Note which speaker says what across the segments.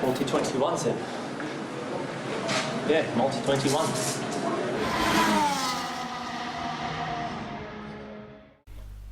Speaker 1: Multi-21, c'est... Yeah, Multi-21.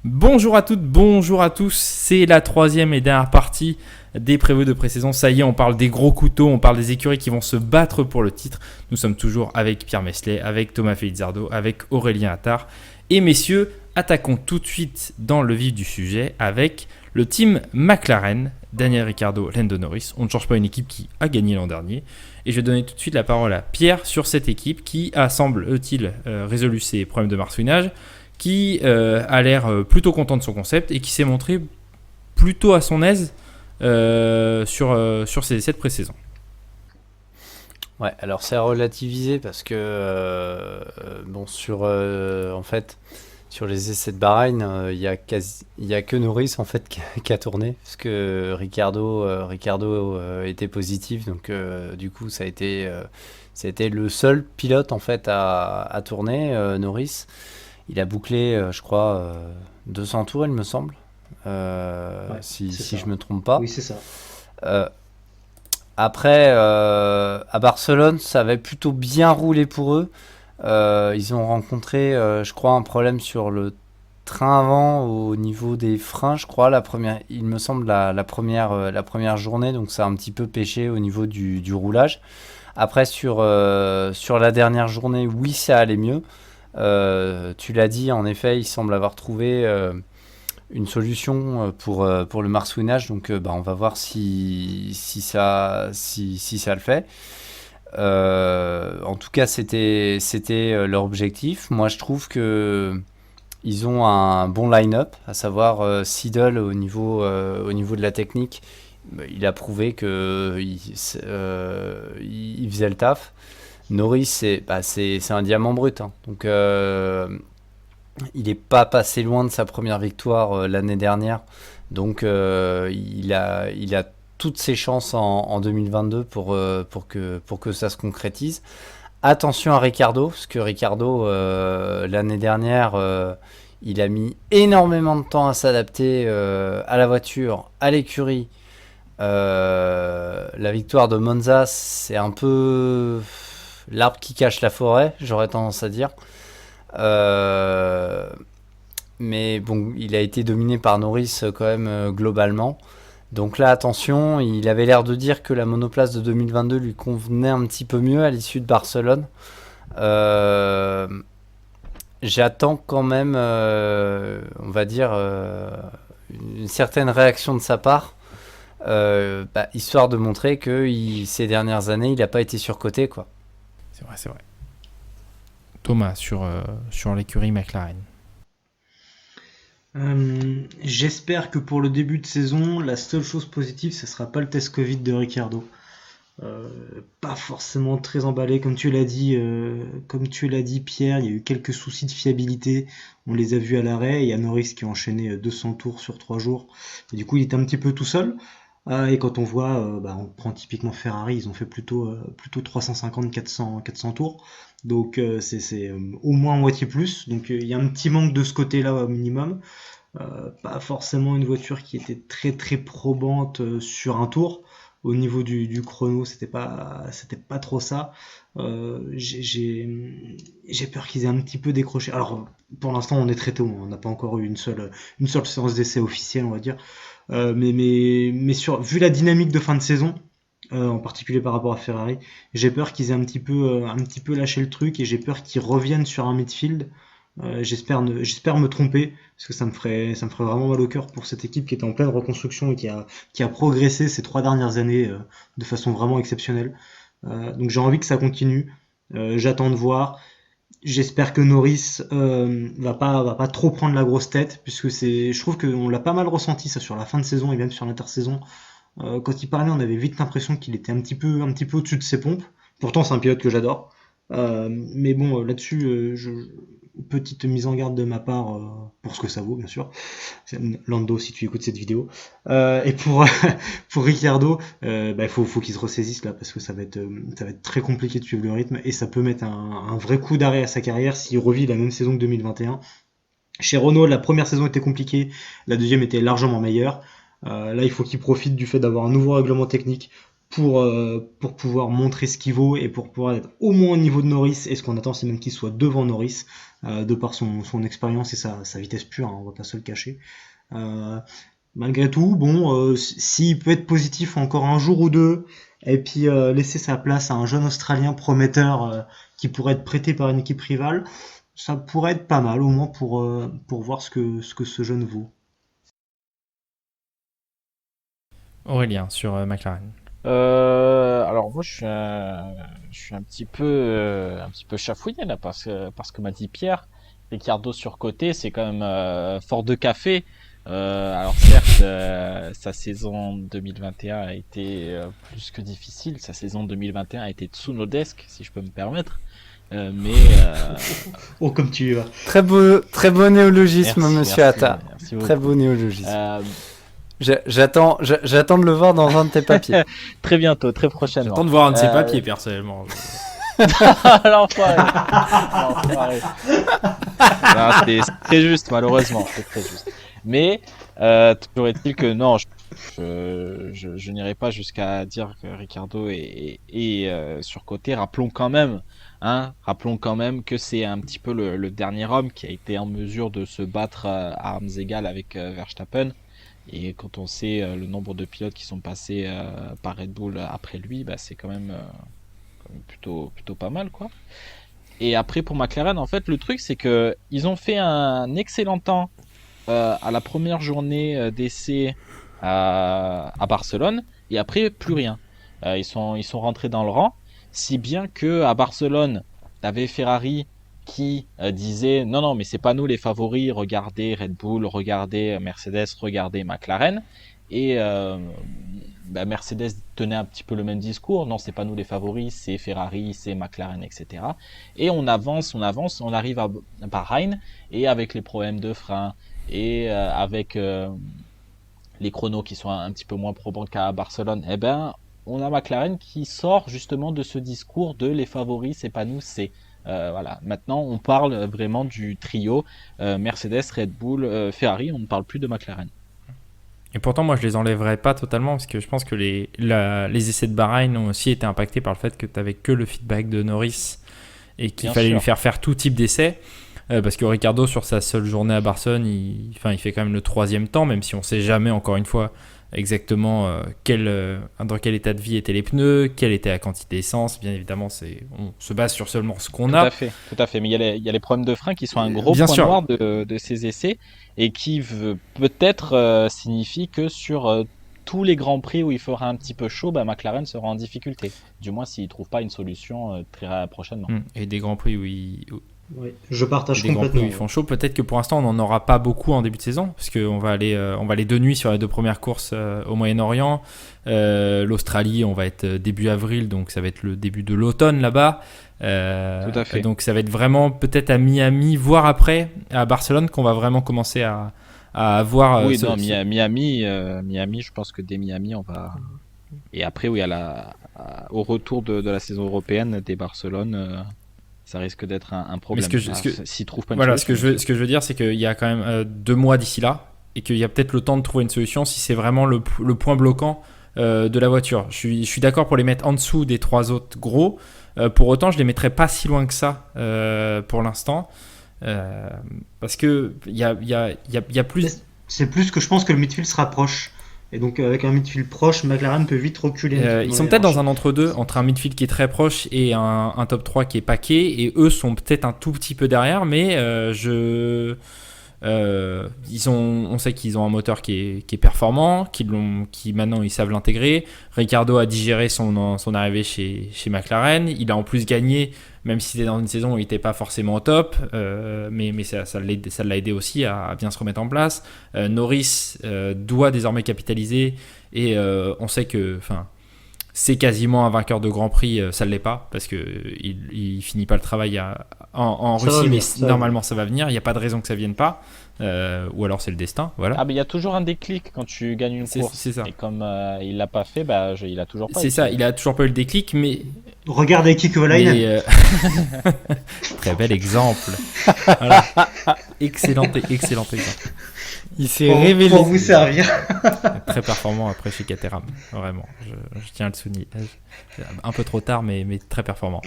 Speaker 2: Bonjour à toutes, bonjour à tous, c'est la troisième et dernière partie des prévus de pré-saison. Ça y est, on parle des gros couteaux, on parle des écuries qui vont se battre pour le titre. Nous sommes toujours avec Pierre Meslay, avec Thomas Felizardo, avec Aurélien Attard. Et messieurs, attaquons tout de suite dans le vif du sujet avec le team McLaren, Daniel Ricciardo, Lando Norris. On ne change pas une équipe qui a gagné l'an dernier. Et je vais donner tout de suite la parole à Pierre sur cette équipe qui a, semble-t-il, résolu ses problèmes de marsouinage, qui a l'air plutôt content de son concept et qui s'est montré plutôt à son aise sur ces 7 pré-saisons.
Speaker 3: Ouais, alors c'est à relativiser parce que en fait sur les essais de Bahreïn, il y a que Norris en fait qui a tourné parce que Ricciardo était positif, donc du coup ça a été le seul pilote en fait à tourner. Norris, il a bouclé je crois 200 tours il me semble, si je me trompe pas.
Speaker 4: Oui, c'est ça.
Speaker 3: Après, à Barcelone, ça avait plutôt bien roulé pour eux. Ils ont rencontré, je crois, un problème sur le train avant au niveau des freins, je crois, il me semble, la première journée. Donc ça a un petit peu pêché au niveau du roulage. Après, sur la dernière journée, oui, ça allait mieux. Tu l'as dit, en effet, il semble avoir trouvé une solution pour le marsouinage, donc on va voir si ça le fait. En tout cas, c'était leur objectif. Moi, je trouve que ils ont un bon line-up, à savoir Seidl au niveau de la technique. Il a prouvé que il faisait le taf. Norris, c'est un diamant brut, hein. Donc il n'est pas passé loin de sa première victoire l'année dernière. Donc il a toutes ses chances en 2022 pour que ça se concrétise. Attention à Ricciardo, parce que Ricciardo, l'année dernière, il a mis énormément de temps à s'adapter à la voiture, à l'écurie. La victoire de Monza, c'est un peu l'arbre qui cache la forêt, j'aurais tendance à dire. Mais bon, il a été dominé par Norris quand même globalement. Donc là, attention, il avait l'air de dire que la monoplace de 2022 lui convenait un petit peu mieux à l'issue de Barcelone. J'attends quand même, on va dire, une certaine réaction de sa part, histoire de montrer que ces dernières années, il n'a pas été surcoté, quoi.
Speaker 2: C'est vrai. Thomas, sur l'écurie McLaren.
Speaker 4: J'espère que pour le début de saison, la seule chose positive, ce sera pas le test Covid de Ricciardo. Pas forcément très emballé, comme tu l'as dit, Pierre. Il y a eu quelques soucis de fiabilité. On les a vus à l'arrêt. Il y a Norris qui a enchaîné 200 tours sur 3 jours. Et du coup, il était un petit peu tout seul. Et quand on voit, on prend typiquement Ferrari, ils ont fait plutôt 350-400 tours. Donc c'est au moins moitié plus. Donc il y a un petit manque de ce côté-là au minimum. Pas forcément une voiture qui était très très probante sur un tour. Au niveau du chrono, c'était pas trop ça. J'ai peur qu'ils aient un petit peu décroché. Alors pour l'instant, on est très tôt. On n'a pas encore eu une seule séance d'essai officielle, on va dire. Mais vu la dynamique de fin de saison, en particulier par rapport à Ferrari, j'ai peur qu'ils aient un petit peu lâché le truc et j'ai peur qu'ils reviennent sur un midfield. J'espère me tromper parce que ça me ferait vraiment mal au cœur pour cette équipe qui était en pleine reconstruction et qui a progressé ces 3 dernières années de façon vraiment exceptionnelle. Donc j'ai envie que ça continue. J'attends de voir. J'espère que Norris va pas trop prendre la grosse tête, puisque je trouve qu'on l'a pas mal ressenti ça sur la fin de saison et même sur l'intersaison. Quand il parlait, on avait vite l'impression qu'il était un petit peu au-dessus de ses pompes. Pourtant, c'est un pilote que j'adore. Mais bon, là-dessus, petite mise en garde de ma part pour ce que ça vaut, bien sûr. Lando, si tu écoutes cette vidéo. Et pour Ricciardo, faut qu'il se ressaisisse là, parce que ça va être très compliqué de suivre le rythme et ça peut mettre un vrai coup d'arrêt à sa carrière s'il revit la même saison que 2021. Chez Renault, la première saison était compliquée, la deuxième était largement meilleure. Là, il faut qu'il profite du fait d'avoir un nouveau règlement technique pour pouvoir montrer ce qu'il vaut et pour pouvoir être au moins au niveau de Norris, et ce qu'on attend c'est même qu'il soit devant Norris, de par son expérience et sa vitesse pure, hein, on va pas se le cacher. Malgré tout, bon, s'il peut être positif encore un jour ou deux, et puis laisser sa place à un jeune Australien prometteur qui pourrait être prêté par une équipe rivale, ça pourrait être pas mal, au moins pour voir ce que ce jeune vaut.
Speaker 2: Aurélien, sur McLaren.
Speaker 1: Alors moi je suis un petit peu chafouiné là parce que m'a dit Pierre, Ricciardo surcoté, c'est quand même fort de café. Alors certes, sa saison 2021 a été plus que difficile. Sa saison 2021 a été tsunodesque, si je peux me permettre. Mais
Speaker 4: Oh, comme tu y vas.
Speaker 3: Très beau néologisme,
Speaker 1: merci,
Speaker 3: monsieur Atta.
Speaker 1: merci beaucoup.
Speaker 3: Très beau néologisme.
Speaker 1: Euh,
Speaker 3: J'attends de le voir dans un de tes papiers.
Speaker 1: Très bientôt, très prochainement.
Speaker 2: J'attends de voir un de ses papiers, personnellement.
Speaker 1: L'enfoiré. L'enfoiré. Non, c'est très juste, malheureusement, c'est très juste. Mais toujours est-il que non, je n'irai pas jusqu'à dire que Ricciardo est surcoté. Rappelons quand même que c'est un petit peu le dernier homme qui a été en mesure de se battre à armes égales avec Verstappen. Et quand on sait le nombre de pilotes qui sont passés par Red Bull après lui, bah, c'est quand même plutôt pas mal, quoi. Et après pour McLaren, en fait, le truc c'est que ils ont fait un excellent temps à la première journée d'essai à Barcelone, et après plus rien. Ils sont rentrés dans le rang, si bien que à Barcelone, t'avais Ferrari qui disait non mais c'est pas nous les favoris, regardez Red Bull, regardez Mercedes, regardez McLaren, et Mercedes tenait un petit peu le même discours, non c'est pas nous les favoris, c'est Ferrari, c'est McLaren, etc. Et on avance, on arrive à Bahreïn, et avec les problèmes de frein et avec les chronos qui sont un petit peu moins probants qu'à Barcelone, eh ben on a McLaren qui sort justement de ce discours de les favoris, c'est pas nous, c'est voilà. Maintenant, on parle vraiment du trio Mercedes, Red Bull, Ferrari. On ne parle plus de McLaren.
Speaker 2: Et pourtant, moi, je les enlèverais pas totalement parce que je pense que les essais de Bahreïn ont aussi été impactés par le fait que tu n'avais que le feedback de Norris et qu'il fallait lui faire tout type d'essais. Parce que Ricciardo, sur sa seule journée à Barcelone, il fait quand même le 3e temps, même si on ne sait jamais, encore une fois, exactement dans quel état de vie étaient les pneus, quelle était la quantité d'essence. Bien évidemment, on se base sur seulement ce qu'on a.
Speaker 1: Tout à fait. Mais il y a les problèmes de frein qui sont un gros point noir de ces essais, et qui peut-être signifie que sur tous les grands prix où il fera un petit peu chaud, McLaren sera en difficulté. Du moins s'il ne trouve pas une solution très prochainement.
Speaker 2: Et des grands prix où
Speaker 4: Ouais, je partage
Speaker 2: des
Speaker 4: complètement.
Speaker 2: Grands prix où ils font chaud. Peut-être que pour l'instant on n'en aura pas beaucoup en début de saison, parce qu'on va aller 2 nuits sur les 2 premières courses au Moyen-Orient. L'Australie, on va être début avril, donc ça va être le début de l'automne là-bas.
Speaker 1: Tout à fait.
Speaker 2: Donc ça va être vraiment peut-être à Miami, voire après à Barcelone, qu'on va vraiment commencer à avoir.
Speaker 1: Oui, Miami, je pense que dès Miami on va. Et après, oui, au retour de la saison européenne, dès Barcelone. Ça risque d'être un problème. S'ils trouvent pas une solution.
Speaker 2: Ce que je veux dire, c'est qu'il y a quand même 2 mois d'ici là, et qu'il y a peut-être le temps de trouver une solution si c'est vraiment le point bloquant de la voiture. Je suis d'accord pour les mettre en dessous des 3 autres gros. Pour autant, je les mettrais pas si loin que ça pour l'instant, parce que il y a plus.
Speaker 4: C'est plus que je pense que le midfield se rapproche. Et donc avec un midfield proche, McLaren peut vite reculer.
Speaker 2: Ils sont peut-être dans un entre-deux, entre un midfield qui est très proche et un top 3 qui est paquet, et eux sont peut-être un tout petit peu derrière, mais on sait qu'ils ont un moteur qui est performant, qui maintenant ils savent l'intégrer. Ricciardo a digéré son arrivée chez McLaren. Il a en plus gagné, même si c'était dans une saison où il n'était pas forcément au top, mais ça l'a aidé aussi à bien se remettre en place. Norris doit désormais capitaliser, et on sait que c'est quasiment un vainqueur de Grand Prix. Ça ne l'est pas, parce qu'il finit pas le travail en Russie, mais normalement ça va venir. Il n'y a pas de raison que ça ne vienne pas, ou alors c'est le destin. Voilà.
Speaker 1: Ah, mais il y a toujours un déclic quand tu gagnes une course.
Speaker 2: C'est ça.
Speaker 1: Et comme il ne l'a pas fait, il a toujours pas.
Speaker 2: C'est ça, il a toujours pas eu le déclic, mais.
Speaker 4: Regardez Kiko Kovalainen.
Speaker 2: Très bel exemple. Voilà. Excellent exemple.
Speaker 3: Il s'est révélé.
Speaker 4: Pour vous servir.
Speaker 2: Très performant après chez Caterham, vraiment. Je tiens à le souligner. Un peu trop tard, mais très performant.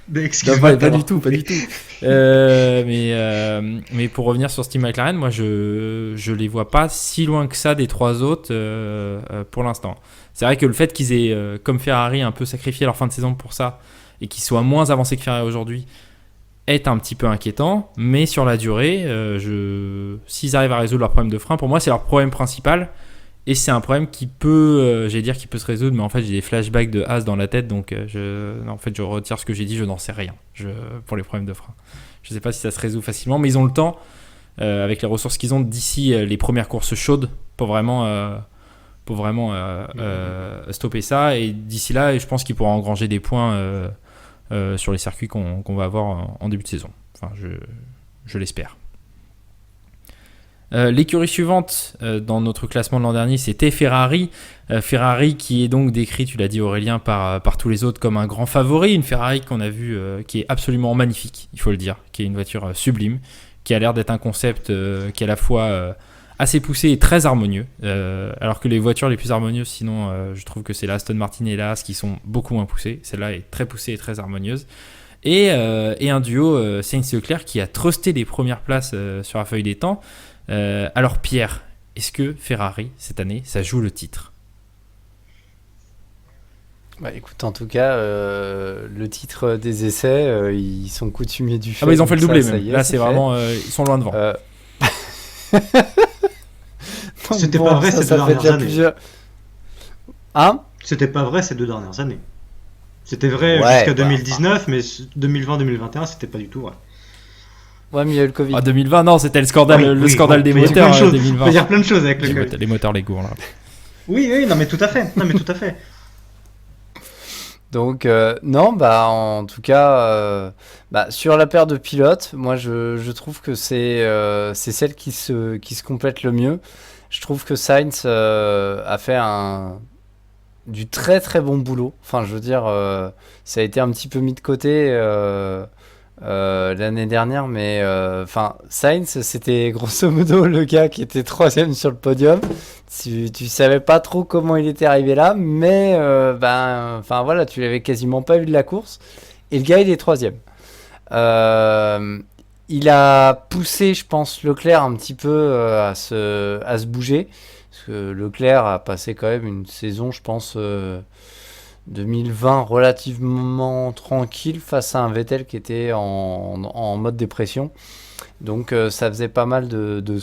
Speaker 4: Mais
Speaker 2: Non,
Speaker 4: excuse-moi.
Speaker 2: pas du tout, pas du tout. Mais pour revenir sur Steve McLaren, moi je les vois pas si loin que ça des trois autres pour l'instant. C'est vrai que le fait qu'ils aient, comme Ferrari, un peu sacrifié leur fin de saison pour ça et qu'ils soient moins avancés que Ferrari aujourd'hui est un petit peu inquiétant, mais sur la durée, s'ils arrivent à résoudre leur problème de frein, pour moi c'est leur problème principal. Et c'est un problème qui peut, j'allais dire qui peut se résoudre, mais en fait j'ai des flashbacks de Haas dans la tête, donc en fait je retire ce que j'ai dit, je n'en sais rien pour les problèmes de frein. Je ne sais pas si ça se résout facilement, mais ils ont le temps, avec les ressources qu'ils ont d'ici les premières courses chaudes, pour vraiment stopper ça. Et d'ici là, je pense qu'ils pourront engranger des points sur les circuits qu'on va avoir en début de saison. Enfin, je l'espère. L'écurie suivante dans notre classement de l'an dernier, c'était Ferrari. Ferrari qui est donc décrit, tu l'as dit Aurélien, par tous les autres comme un grand favori. Une Ferrari qu'on a vu qui est absolument magnifique, il faut le dire, qui est une voiture sublime, qui a l'air d'être un concept qui est à la fois assez poussé et très harmonieux. Alors que les voitures les plus harmonieuses, sinon, je trouve que c'est la Aston Martin et la Haas qui sont beaucoup moins poussées. Celle-là est très poussée et très harmonieuse. Et un duo Sainz-Leclerc qui a trusté les premières places sur la feuille des temps. Alors Pierre, est-ce que Ferrari, cette année, ça joue le titre ?
Speaker 3: Bah écoute, en tout cas, le titre des essais, ils sont coutumiers du fait.
Speaker 2: Ah bah ils ont fait le
Speaker 3: donc
Speaker 2: doublé
Speaker 3: ça
Speaker 2: même.
Speaker 3: y est,
Speaker 2: Là
Speaker 3: c'est
Speaker 2: c'est
Speaker 3: fait.
Speaker 2: vraiment, ils sont loin devant.
Speaker 3: Donc
Speaker 4: C'était pas vrai ces deux
Speaker 3: ça fait
Speaker 4: dernières
Speaker 3: déjà
Speaker 4: années.
Speaker 3: plusieurs. Hein ?
Speaker 4: C'était pas vrai ces 2 dernières années. C'était vrai
Speaker 3: Ouais,
Speaker 4: jusqu'à
Speaker 3: bah,
Speaker 4: 2019, mais 2020-2021, c'était pas du tout vrai.
Speaker 3: Ouais, mais il y a eu le Covid.
Speaker 2: Ah 2020 non, c'était le scandale,
Speaker 4: Oui,
Speaker 2: le
Speaker 4: oui,
Speaker 2: scandale
Speaker 4: bon,
Speaker 2: des
Speaker 4: on peut dire
Speaker 2: moteurs
Speaker 4: plein de choses. On
Speaker 2: 2020.
Speaker 4: peut dire plein de choses avec le Covid.
Speaker 2: Les moteurs Lego là.
Speaker 4: Oui, non, mais tout à fait. Non, mais tout à fait.
Speaker 3: Donc, non, bah, en tout cas, bah, sur la paire de pilotes, moi, je trouve que c'est celle qui se complète le mieux. Je trouve que Sainz a fait du très très bon boulot. Enfin, je veux dire, ça a été un petit peu mis de côté l'année dernière, mais enfin, Sainz, c'était grosso modo le gars qui était troisième sur le podium. Tu savais pas trop comment il était arrivé là, mais enfin voilà, tu l'avais quasiment pas vu de la course. Et le gars, il est troisième. Il a poussé, je pense, Leclerc un petit peu à se bouger. Parce que Leclerc a passé quand même une saison, je pense, 2020 relativement tranquille face à un Vettel qui était en mode dépression. Donc ça faisait pas mal de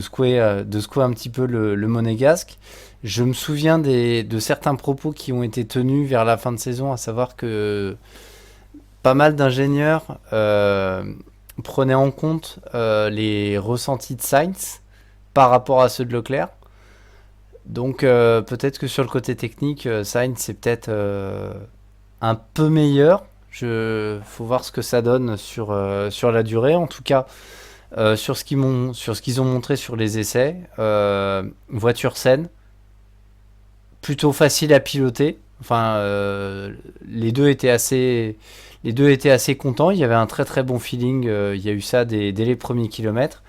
Speaker 3: secouer un petit peu le monégasque. Je me souviens de certains propos qui ont été tenus vers la fin de saison, à savoir que pas mal d'ingénieurs prenaient en compte les ressentis de Sainz par rapport à ceux de Leclerc. Donc peut-être que sur le côté technique, Sainz c'est peut-être un peu meilleur. Faut voir ce que ça donne sur la durée. En tout cas, sur ce qu'ils ont montré sur les essais, voiture saine, plutôt facile à piloter. Enfin, les deux étaient assez contents. Il y avait un très très bon feeling. Il y a eu ça dès les premiers kilomètres.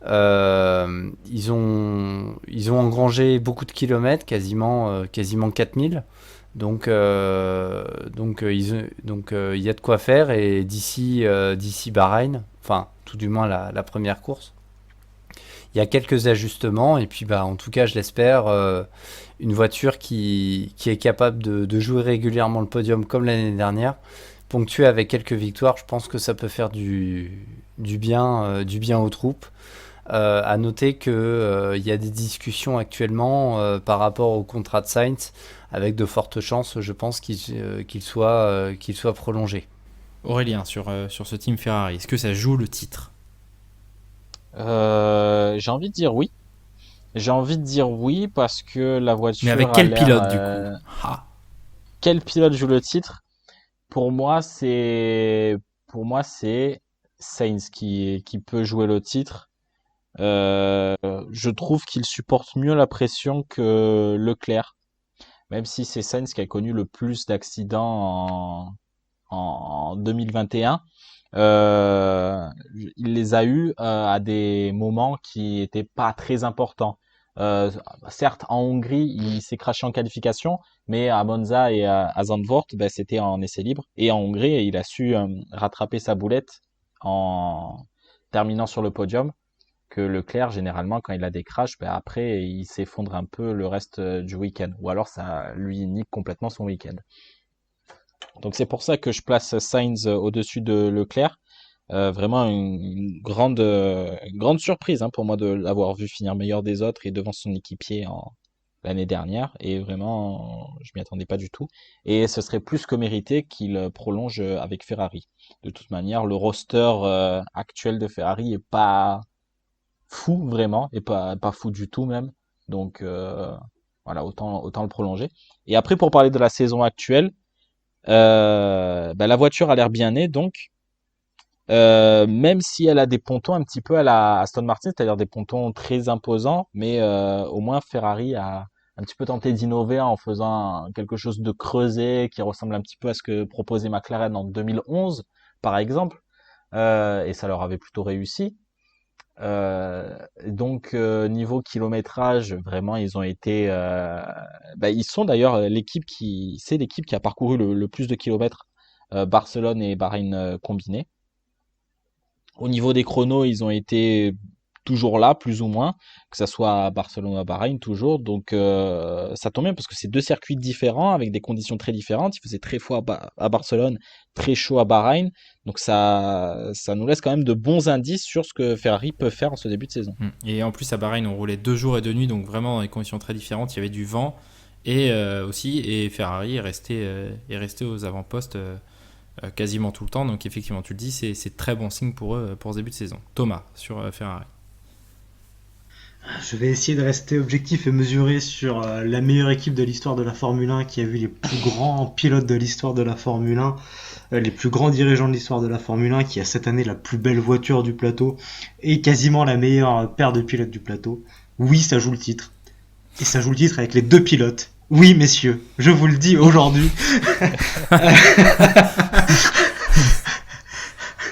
Speaker 3: Ils ont engrangé beaucoup de kilomètres, quasiment 4000. Donc il y a de quoi faire, et d'ici Bahreïn, enfin tout du moins la première course, il y a quelques ajustements, et puis bah en tout cas je l'espère, une voiture qui est capable de jouer régulièrement le podium comme l'année dernière, ponctuée avec quelques victoires. Je pense que ça peut faire du bien aux troupes. À noter que il y a des discussions actuellement par rapport au contrat de Sainz, avec de fortes chances, je pense, qu'il soit prolongé.
Speaker 2: Aurélien, sur ce team Ferrari, est-ce que ça joue le titre ?
Speaker 1: J'ai envie de dire oui. J'ai envie de dire oui parce que la voiture.
Speaker 2: Mais avec
Speaker 1: a
Speaker 2: quel
Speaker 1: l'air,
Speaker 2: pilote du coup ? Ah.
Speaker 1: Quel pilote joue le titre? Pour moi, c'est Sainz qui peut jouer le titre. Je trouve qu'il supporte mieux la pression que Leclerc, même si c'est Sainz qui a connu le plus d'accidents en 2021. euh, il les a eus à des moments qui étaient pas très importants. Certes, en Hongrie, il s'est craché en qualification, mais à Monza et à Zandvoort, ben, c'était en essai libre. Et en Hongrie, il a su rattraper sa boulette en terminant sur le podium. Que Leclerc, généralement, quand il a des crashs, ben après, il s'effondre un peu le reste du week-end. Ou alors, ça lui nique complètement son week-end. Donc, c'est pour ça que je place Sainz au-dessus de Leclerc. Vraiment une grande surprise pour moi de l'avoir vu finir meilleur des autres et devant son équipier l'année dernière. Et vraiment, je m'y attendais pas du tout. Et ce serait plus que mérité qu'il prolonge avec Ferrari. De toute manière, le roster actuel de Ferrari est pas fou vraiment, et pas fou du tout même. Donc voilà, autant le prolonger. Et après, pour parler de la saison actuelle, la voiture a l'air bien née, donc même si elle a des pontons un petit peu à la Aston Martin, c'est-à-dire des pontons très imposants, mais au moins Ferrari a un petit peu tenté d'innover en faisant quelque chose de creusé qui ressemble un petit peu à ce que proposait McLaren en 2011, par exemple, et ça leur avait plutôt réussi. Donc niveau kilométrage, vraiment ils ont été, ils sont d'ailleurs c'est l'équipe qui a parcouru le plus de kilomètres, Barcelone et Bahreïn combinés. Au niveau des chronos, ils ont été toujours là, plus ou moins, que ça soit à Barcelone ou à Bahreïn, toujours. Donc ça tombe bien parce que c'est deux circuits différents avec des conditions très différentes. Il faisait très chaud à Barcelone, très chaud à Bahreïn. Donc ça nous laisse quand même de bons indices sur ce que Ferrari peut faire en ce début de saison.
Speaker 2: Et en plus à Bahreïn, on roulait 2 jours et 2 nuits, donc vraiment dans des conditions très différentes. Il y avait du vent et Ferrari est resté aux avant-postes quasiment tout le temps. Donc effectivement, tu le dis, c'est très bon signe pour eux pour ce début de saison. Thomas, sur Ferrari.
Speaker 4: Je vais essayer de rester objectif et mesuré sur la meilleure équipe de l'histoire de la Formule 1 qui a vu les plus grands pilotes de l'histoire de la Formule 1, les plus grands dirigeants de l'histoire de la Formule 1, qui a cette année la plus belle voiture du plateau et quasiment la meilleure paire de pilotes du plateau. Oui, ça joue le titre. Et ça joue le titre avec les deux pilotes. Oui, messieurs, je vous le dis aujourd'hui.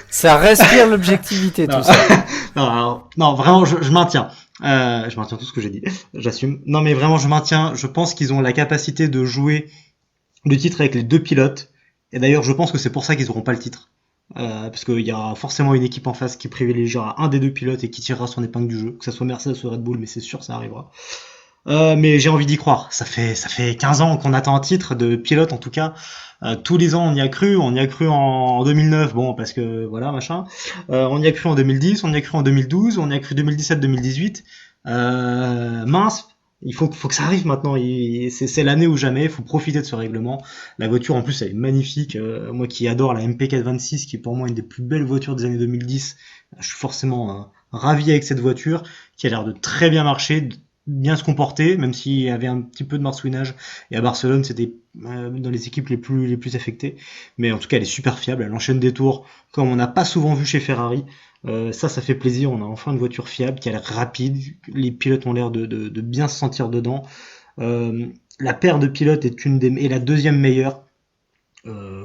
Speaker 3: Ça respire l'objectivité, tout ça.
Speaker 4: Non, vraiment, je maintiens. Je maintiens tout ce que j'ai dit. J'assume. Non, mais vraiment, je maintiens. Je pense qu'ils ont la capacité de jouer le titre avec les deux pilotes. Et d'ailleurs, je pense que c'est pour ça qu'ils n'auront pas le titre. Parce qu'il y aura forcément une équipe en face qui privilégiera un des deux pilotes et qui tirera son épingle du jeu. Que ce soit Mercedes ou Red Bull, mais c'est sûr, ça arrivera. Mais j'ai envie d'y croire. Ça fait 15 ans qu'on attend un titre de pilote, en tout cas. Tous les ans, on y a cru en 2009, bon, parce que voilà, machin. On y a cru en 2010, on y a cru en 2012, on y a cru 2017-2018. Mince, il faut que ça arrive maintenant. C'est l'année ou jamais, il faut profiter de ce règlement. La voiture, en plus, elle est magnifique. Moi qui adore la MP426, qui est pour moi une des plus belles voitures des années 2010, je suis forcément ravi avec cette voiture, qui a l'air de très bien marcher, bien se comporter, même s'il y avait un petit peu de marsouinage. Et à Barcelone, c'était dans les équipes les plus affectées. Mais en tout cas, elle est super fiable. Elle enchaîne des tours comme on n'a pas souvent vu chez Ferrari. Ça fait plaisir. On a enfin une voiture fiable qui a l'air rapide. Les pilotes ont l'air de bien se sentir dedans. La paire de pilotes est la deuxième meilleure.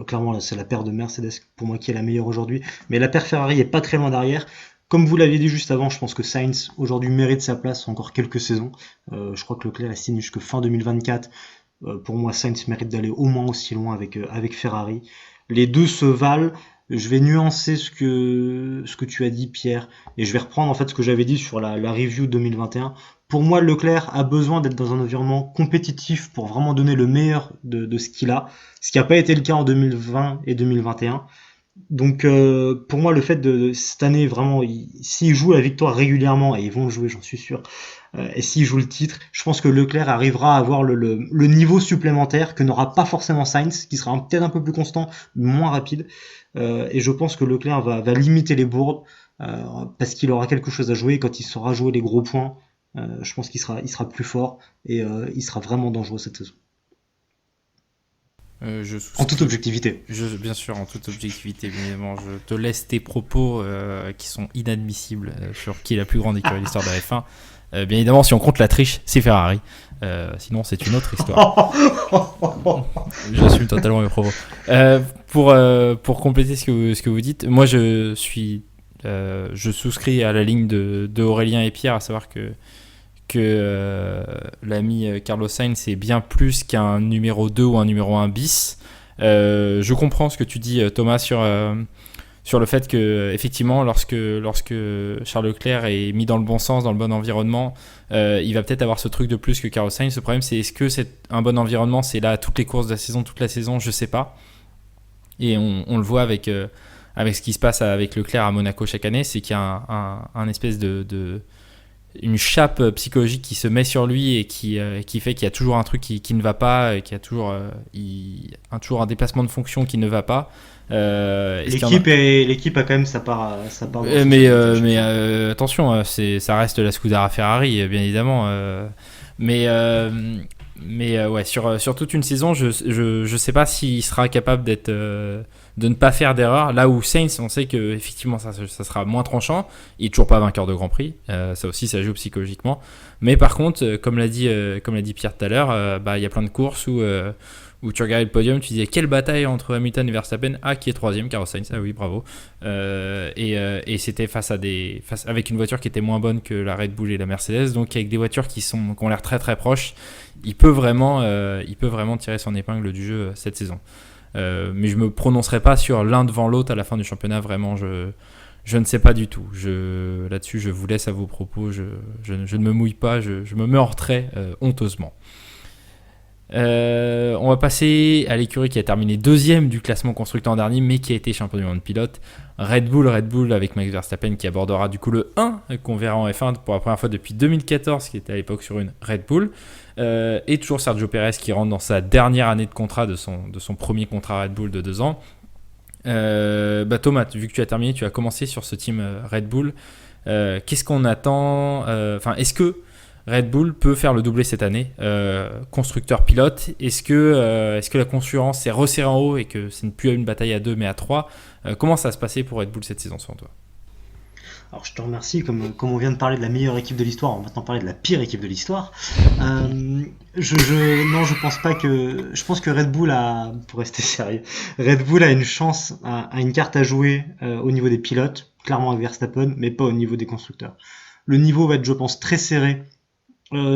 Speaker 4: Clairement, c'est la paire de Mercedes pour moi qui est la meilleure aujourd'hui. Mais la paire Ferrari est pas très loin derrière. Comme vous l'aviez dit juste avant, je pense que Sainz aujourd'hui mérite sa place encore quelques saisons. Je crois que Leclerc signe jusque fin 2024. Pour moi, Sainz mérite d'aller au moins aussi loin avec Ferrari. Les deux se valent. Je vais nuancer ce que tu as dit, Pierre, et je vais reprendre en fait ce que j'avais dit sur la review 2021. Pour moi, Leclerc a besoin d'être dans un environnement compétitif pour vraiment donner le meilleur de ce qu'il a, ce qui n'a pas été le cas en 2020 et 2021. Donc pour moi le fait de cette année vraiment s'ils jouent la victoire régulièrement, et ils vont le jouer j'en suis sûr, et s'ils jouent le titre, je pense que Leclerc arrivera à avoir le niveau supplémentaire que n'aura pas forcément Sainz, qui sera peut-être un peu plus constant, moins rapide, et je pense que Leclerc va limiter les bourdes, parce qu'il aura quelque chose à jouer, et quand il saura jouer les gros points, je pense qu'il sera plus fort, et il sera vraiment dangereux cette saison. En toute objectivité.
Speaker 2: Bien sûr, en toute objectivité, évidemment. Je te laisse tes propos qui sont inadmissibles sur qui est la plus grande écurie de l'histoire de la F1. Bien évidemment, si on compte la triche, c'est Ferrari. Sinon, c'est une autre histoire. J'assume totalement mes propos. Pour compléter ce que vous dites, moi je souscris à la ligne de Aurélien et Pierre, à savoir que l'ami Carlos Sainz c'est bien plus qu'un numéro 2 ou un numéro 1 bis. Je comprends ce que tu dis, Thomas, sur le fait que effectivement lorsque Charles Leclerc est mis dans le bon sens, dans le bon environnement, il va peut-être avoir ce truc de plus que Carlos Sainz. Le problème, c'est est-ce que c'est un bon environnement, c'est là toutes les courses de la saison, toute la saison, je sais pas. Et on le voit avec ce qui se passe avec Leclerc à Monaco chaque année, c'est qu'il y a un espèce de une chape psychologique qui se met sur lui et qui fait qu'il y a toujours un truc qui ne va pas, et qu'il y a toujours un déplacement de fonction qui ne va pas.
Speaker 4: L'équipe a quand même sa part.
Speaker 2: Mais attention, ça reste la Scuderia Ferrari, bien évidemment. Mais ouais, sur toute une saison, je sais pas s'il sera capable de ne pas faire d'erreur. Là où Sainz, on sait que effectivement ça sera moins tranchant. Il est toujours pas vainqueur de Grand Prix. Ça aussi, ça joue psychologiquement. Mais par contre, comme l'a dit Pierre tout à l'heure, il y a plein de courses où tu regardais le podium, tu disais quelle bataille entre Hamilton et Verstappen. Qui est troisième, Carlos Sainz. Ah oui, bravo. Et c'était avec une voiture qui était moins bonne que la Red Bull et la Mercedes, donc avec des voitures qui ont l'air très très proches. Il peut vraiment tirer son épingle du jeu cette saison. Mais je me prononcerai pas sur l'un devant l'autre à la fin du championnat. Vraiment, je ne sais pas du tout. Là-dessus, je vous laisse à vos propos. Je ne me mouille pas. Je me mets en retrait honteusement. On va passer à l'écurie qui a terminé deuxième du classement constructeur dernier, mais qui a été champion du monde pilote. Red Bull avec Max Verstappen qui abordera du coup le 1 qu'on verra en F1 pour la première fois depuis 2014, qui était à l'époque sur une Red Bull. Et toujours Sergio Pérez qui rentre dans sa dernière année de contrat de son premier contrat Red Bull de 2 ans. Thomas, vu que tu as terminé, tu as commencé sur ce team Red Bull. Qu'est-ce qu'on attend est-ce que Red Bull peut faire le doublé cette année, constructeur-pilote? Est-ce que la concurrence s'est resserrée en haut et que ce n'est plus une bataille à 2 mais à 3? Comment ça va se passer pour Red Bull cette saison selon toi?
Speaker 4: Alors je te remercie, comme on vient de parler de la meilleure équipe de l'histoire, on va maintenant parler de la pire équipe de l'histoire. Je pense pas que. Je pense que Red Bull pour rester sérieux, Red Bull a une chance, a une carte à jouer au niveau des pilotes, clairement avec Verstappen, mais pas au niveau des constructeurs. Le niveau va être, je pense, très serré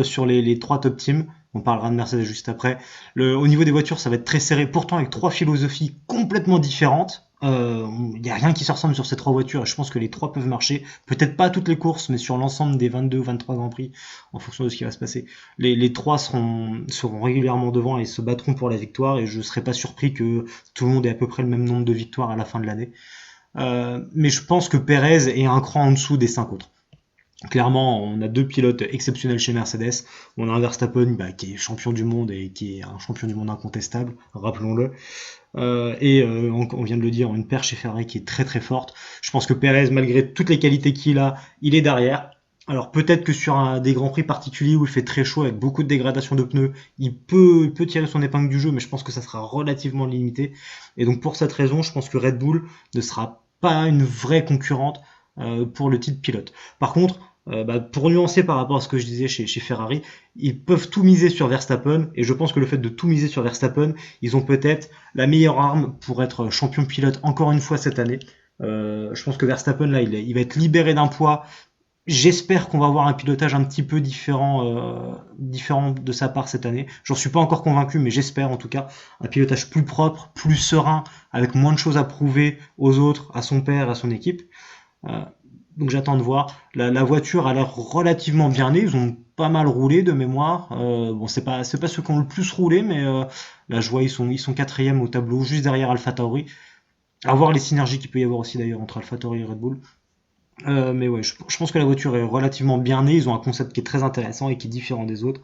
Speaker 4: sur les 3 top teams. On parlera de Mercedes juste après. Au niveau des voitures, ça va être très serré, pourtant avec 3 philosophies complètement différentes. Il n'y a rien qui se ressemble sur ces 3 voitures et je pense que les 3 peuvent marcher, peut-être pas à toutes les courses, mais sur l'ensemble des 22 ou 23 Grands Prix, en fonction de ce qui va se passer. Les 3 seront régulièrement devant et se battront pour la victoire, et je ne serais pas surpris que tout le monde ait à peu près le même nombre de victoires à la fin de l'année. Mais je pense que Pérez est un cran en dessous des 5 autres. Clairement, on a 2 pilotes exceptionnels chez Mercedes. On a un Verstappen qui est champion du monde et qui est un champion du monde incontestable, rappelons-le. On vient de le dire, une paire chez Ferrari qui est très très forte. Je pense que Pérez, malgré toutes les qualités qu'il a, il est derrière. Alors peut-être que sur des grands prix particuliers où il fait très chaud avec beaucoup de dégradation de pneus, il peut tirer son épingle du jeu, mais je pense que ça sera relativement limité. Et donc pour cette raison, je pense que Red Bull ne sera pas une vraie concurrente pour le titre pilote. Par contre, pour nuancer par rapport à ce que je disais chez Ferrari, ils peuvent tout miser sur Verstappen, et je pense que le fait de tout miser sur Verstappen, ils ont peut-être la meilleure arme pour être champion pilote encore une fois cette année. Je pense que Verstappen là, il va être libéré d'un poids. J'espère qu'on va avoir un pilotage un petit peu différent de sa part cette année. J'en suis pas encore convaincu, mais j'espère en tout cas un pilotage plus propre, plus serein, avec moins de choses à prouver aux autres, à son père, à son équipe. Donc j'attends de voir. La voiture a l'air relativement bien née. Ils ont pas mal roulé de mémoire. C'est pas ceux qui ont le plus roulé, mais là je vois ils sont 4e au tableau, juste derrière AlphaTauri. À voir les synergies qu'il peut y avoir aussi d'ailleurs entre AlphaTauri et Red Bull. Mais ouais, je pense que la voiture est relativement bien née. Ils ont un concept qui est très intéressant et qui est différent des autres.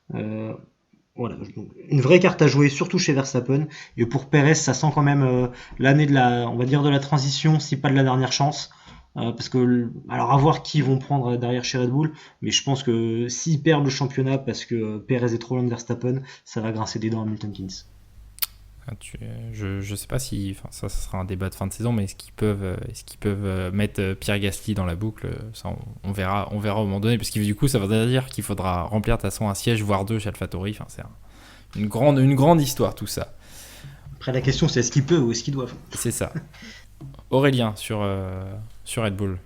Speaker 4: Voilà, donc, une vraie carte à jouer, surtout chez Verstappen. Et pour Pérez, ça sent quand même l'année de la transition, si pas de la dernière chance. Parce que, alors à voir qui ils vont prendre derrière chez Red Bull, mais je pense que s'ils perdent le championnat parce que Pérez est trop loin de Verstappen, ça va grincer des dents à Milton Keynes.
Speaker 2: Je sais pas si, enfin ça sera un débat de fin de saison, mais est-ce qu'ils peuvent mettre Pierre Gasly dans la boucle, ça on verra au moment donné, parce que du coup ça veut dire qu'il faudra remplir de toute façon un siège voire deux chez AlphaTauri. Enfin une grande histoire tout ça.
Speaker 4: Après, la question, c'est est-ce qu'ils peuvent ou est-ce qu'ils doivent?
Speaker 2: C'est ça. Aurélien sur Red Bull.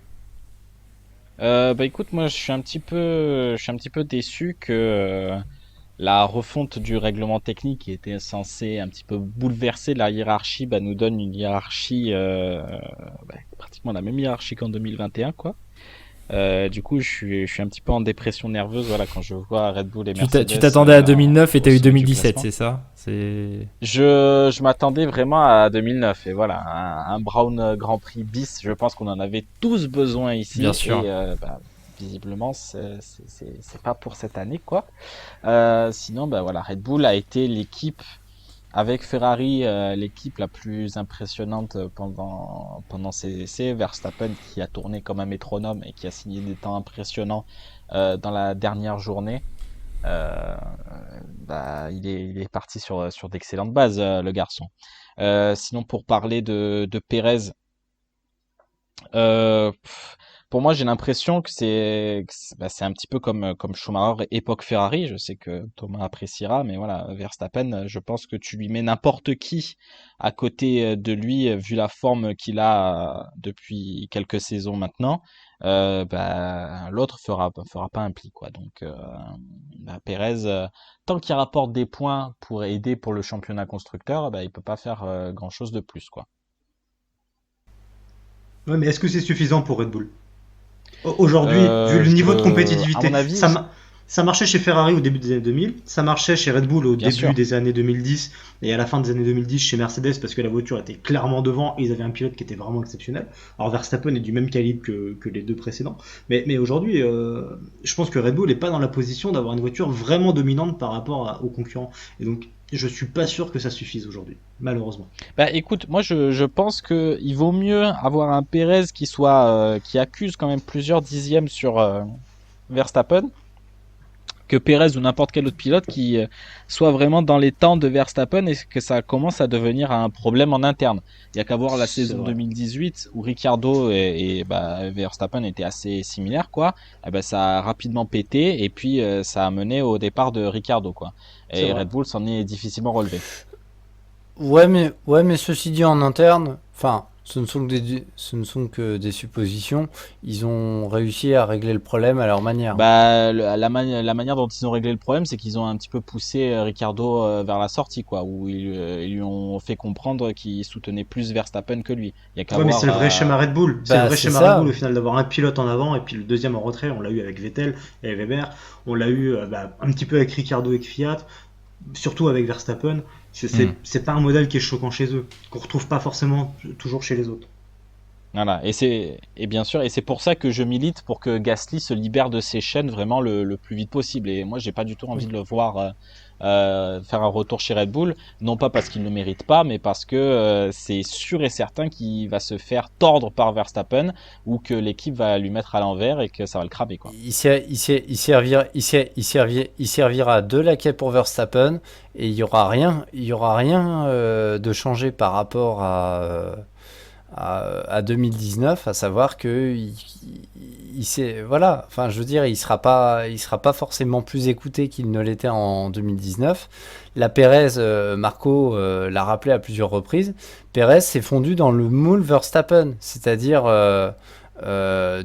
Speaker 1: Bah écoute, moi je suis un petit peu déçu que la refonte du règlement technique qui était censée un petit peu bouleverser la hiérarchie, bah, nous donne une hiérarchie pratiquement la même hiérarchie qu'en 2021 quoi. Du coup, je suis un petit peu en dépression nerveuse voilà quand je vois Red Bull et Mercedes.
Speaker 2: Tu t'attendais à 2009 et t'as eu
Speaker 1: au sommet du
Speaker 2: 2017,
Speaker 1: classement.
Speaker 2: c'est ça? C'est
Speaker 1: Je m'attendais vraiment à 2009 et voilà un Brown Grand Prix bis. Je pense qu'on en avait tous besoin ici.
Speaker 2: Bien sûr.
Speaker 1: Et visiblement c'est pas pour cette année quoi. Sinon bah voilà Red Bull a été l'équipe avec Ferrari l'équipe la plus impressionnante pendant ces essais. Verstappen qui a tourné comme un métronome et qui a signé des temps impressionnants dans la dernière journée. Il est parti sur d'excellentes bases, le garçon. Sinon, pour parler de Pérez, pour moi, j'ai l'impression que c'est un petit peu comme Schumacher époque Ferrari. Je sais que Thomas appréciera, mais voilà, Verstappen, je pense que tu lui mets n'importe qui à côté de lui, vu la forme qu'il a depuis quelques saisons maintenant. L'autre fera pas un pli quoi. Donc Pérez, tant qu'il rapporte des points pour aider pour le championnat constructeur, il peut pas faire grand chose de plus quoi.
Speaker 4: Ouais, mais est-ce que c'est suffisant pour Red Bull? Aujourd'hui, vu le niveau de
Speaker 1: À
Speaker 4: compétitivité,
Speaker 1: mon avis,
Speaker 4: ça marchait chez Ferrari au début des années 2000, ça marchait chez Red Bull au
Speaker 1: bien
Speaker 4: début
Speaker 1: sûr.
Speaker 4: des années 2010 et à la fin des années 2010 chez Mercedes parce que la voiture était clairement devant et ils avaient un pilote qui était vraiment exceptionnel. Alors Verstappen est du même calibre que les deux précédents, mais aujourd'hui, je pense que Red Bull n'est pas dans la position d'avoir une voiture vraiment dominante par rapport aux concurrents. Et donc, je suis pas sûr que ça suffise aujourd'hui, malheureusement.
Speaker 1: Bah écoute, moi je pense que il vaut mieux avoir un Pérez qui accuse quand même plusieurs dixièmes sur Verstappen que Pérez ou n'importe quel autre pilote qui soit vraiment dans les temps de Verstappen et que ça commence à devenir un problème en interne. Il y a qu'à voir la
Speaker 4: C'est
Speaker 1: saison
Speaker 4: vrai.
Speaker 1: 2018 où Ricciardo et Verstappen étaient assez similaires quoi. Ça a rapidement pété et puis ça a mené au départ de Ricciardo quoi.
Speaker 4: C'est
Speaker 1: Et
Speaker 4: vrai.
Speaker 1: Red Bull s'en est difficilement relevé.
Speaker 3: Ouais, mais ceci dit en interne, enfin, ce ne sont que des suppositions. Ils ont réussi à régler le problème à leur manière.
Speaker 1: La manière dont ils ont réglé le problème, c'est qu'ils ont un petit peu poussé Ricciardo vers la sortie, quoi, où ils lui ont fait comprendre qu'ils soutenaient plus Verstappen que lui. Il y a qu'à
Speaker 4: Ouais, mais
Speaker 1: voir.
Speaker 4: c'est le vrai schéma Red Bull. C'est le
Speaker 3: Bah,
Speaker 4: vrai
Speaker 3: c'est
Speaker 4: schéma Red
Speaker 3: ça.
Speaker 4: Bull au final d'avoir un pilote en avant et puis le deuxième en retrait. On l'a eu avec Vettel et Weber. On l'a eu un petit peu avec Ricciardo et Fiat. Surtout avec Verstappen. C'est pas un modèle qui est choquant chez eux, qu'on retrouve pas forcément toujours chez les autres.
Speaker 1: Voilà, et bien sûr, et c'est pour ça que je milite pour que Gasly se libère de ses chaînes vraiment le plus vite possible. Et moi, j'ai pas du tout envie de le voir faire un retour chez Red Bull, non pas parce qu'il ne le mérite pas, mais parce que c'est sûr et certain qu'il va se faire tordre par Verstappen ou que l'équipe va lui mettre à l'envers et que ça va le cramer, quoi.
Speaker 3: Il servira de laquais pour Verstappen et il y aura rien de changé par rapport à 2019, à savoir que voilà, enfin je veux dire, il sera pas forcément plus écouté qu'il ne l'était en 2019. La Pérez, Marco l'a rappelé à plusieurs reprises, Pérez s'est fondu dans le moule Verstappen, c'est-à-dire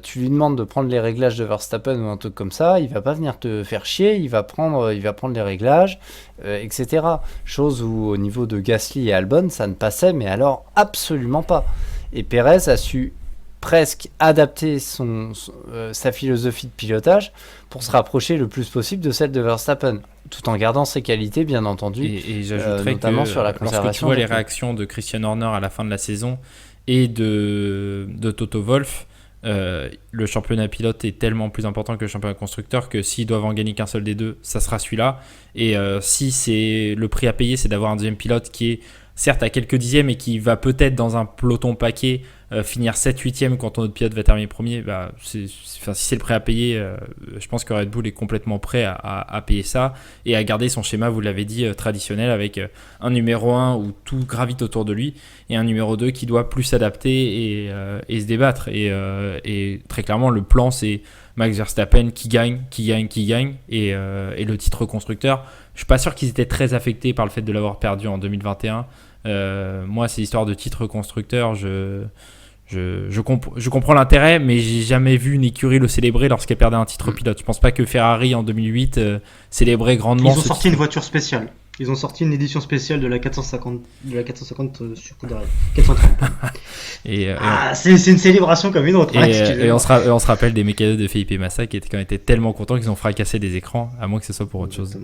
Speaker 3: tu lui demandes de prendre les réglages de Verstappen ou un truc comme ça, il va pas venir te faire chier, il va prendre les réglages, etc. Chose où au niveau de Gasly et Albon, ça ne passait, mais alors absolument pas. Et Pérez a su presque adapter sa philosophie de pilotage pour se rapprocher le plus possible de celle de Verstappen, tout en gardant ses qualités, bien entendu,
Speaker 2: Et j'ajouterais
Speaker 3: notamment
Speaker 2: que
Speaker 3: sur la
Speaker 2: lorsque tu
Speaker 3: conservation
Speaker 2: vois
Speaker 3: des
Speaker 2: les
Speaker 3: pneus.
Speaker 2: réactions de Christian Horner à la fin de la saison et de Toto Wolff, le championnat pilote est tellement plus important que le championnat constructeur que s'ils doivent en gagner qu'un seul des deux, ça sera celui-là. Et si c'est le prix à payer, c'est d'avoir un deuxième pilote qui est certes à quelques dixièmes et qui va peut-être dans un peloton paquet finir 7-8e quand ton autre pilote va terminer premier, bah, si c'est le prêt à payer, je pense que Red Bull est complètement prêt à payer ça et à garder son schéma, vous l'avez dit, traditionnel avec un numéro 1 où tout gravite autour de lui et un numéro 2 qui doit plus s'adapter et se débattre. Et très clairement, le plan, c'est Max Verstappen qui gagne et le titre constructeur. Je suis pas sûr qu'ils étaient très affectés par le fait de l'avoir perdu en 2021. Moi, ces histoires de titre constructeur, je comprends l'intérêt, mais j'ai jamais vu une écurie le célébrer lorsqu'elle perdait un titre pilote. Je pense pas que Ferrari en 2008 célébrait grandement.
Speaker 4: Ils ont sorti une voiture spéciale. Ils ont sorti une édition spéciale de la 450 sur coup d'arrêt. 430. C'est une célébration comme une autre.
Speaker 2: Et on se rappelle des mécanos de Felipe Massa qui étaient tellement contents qu'ils ont fracassé des écrans, à moins que ce soit pour autre chose.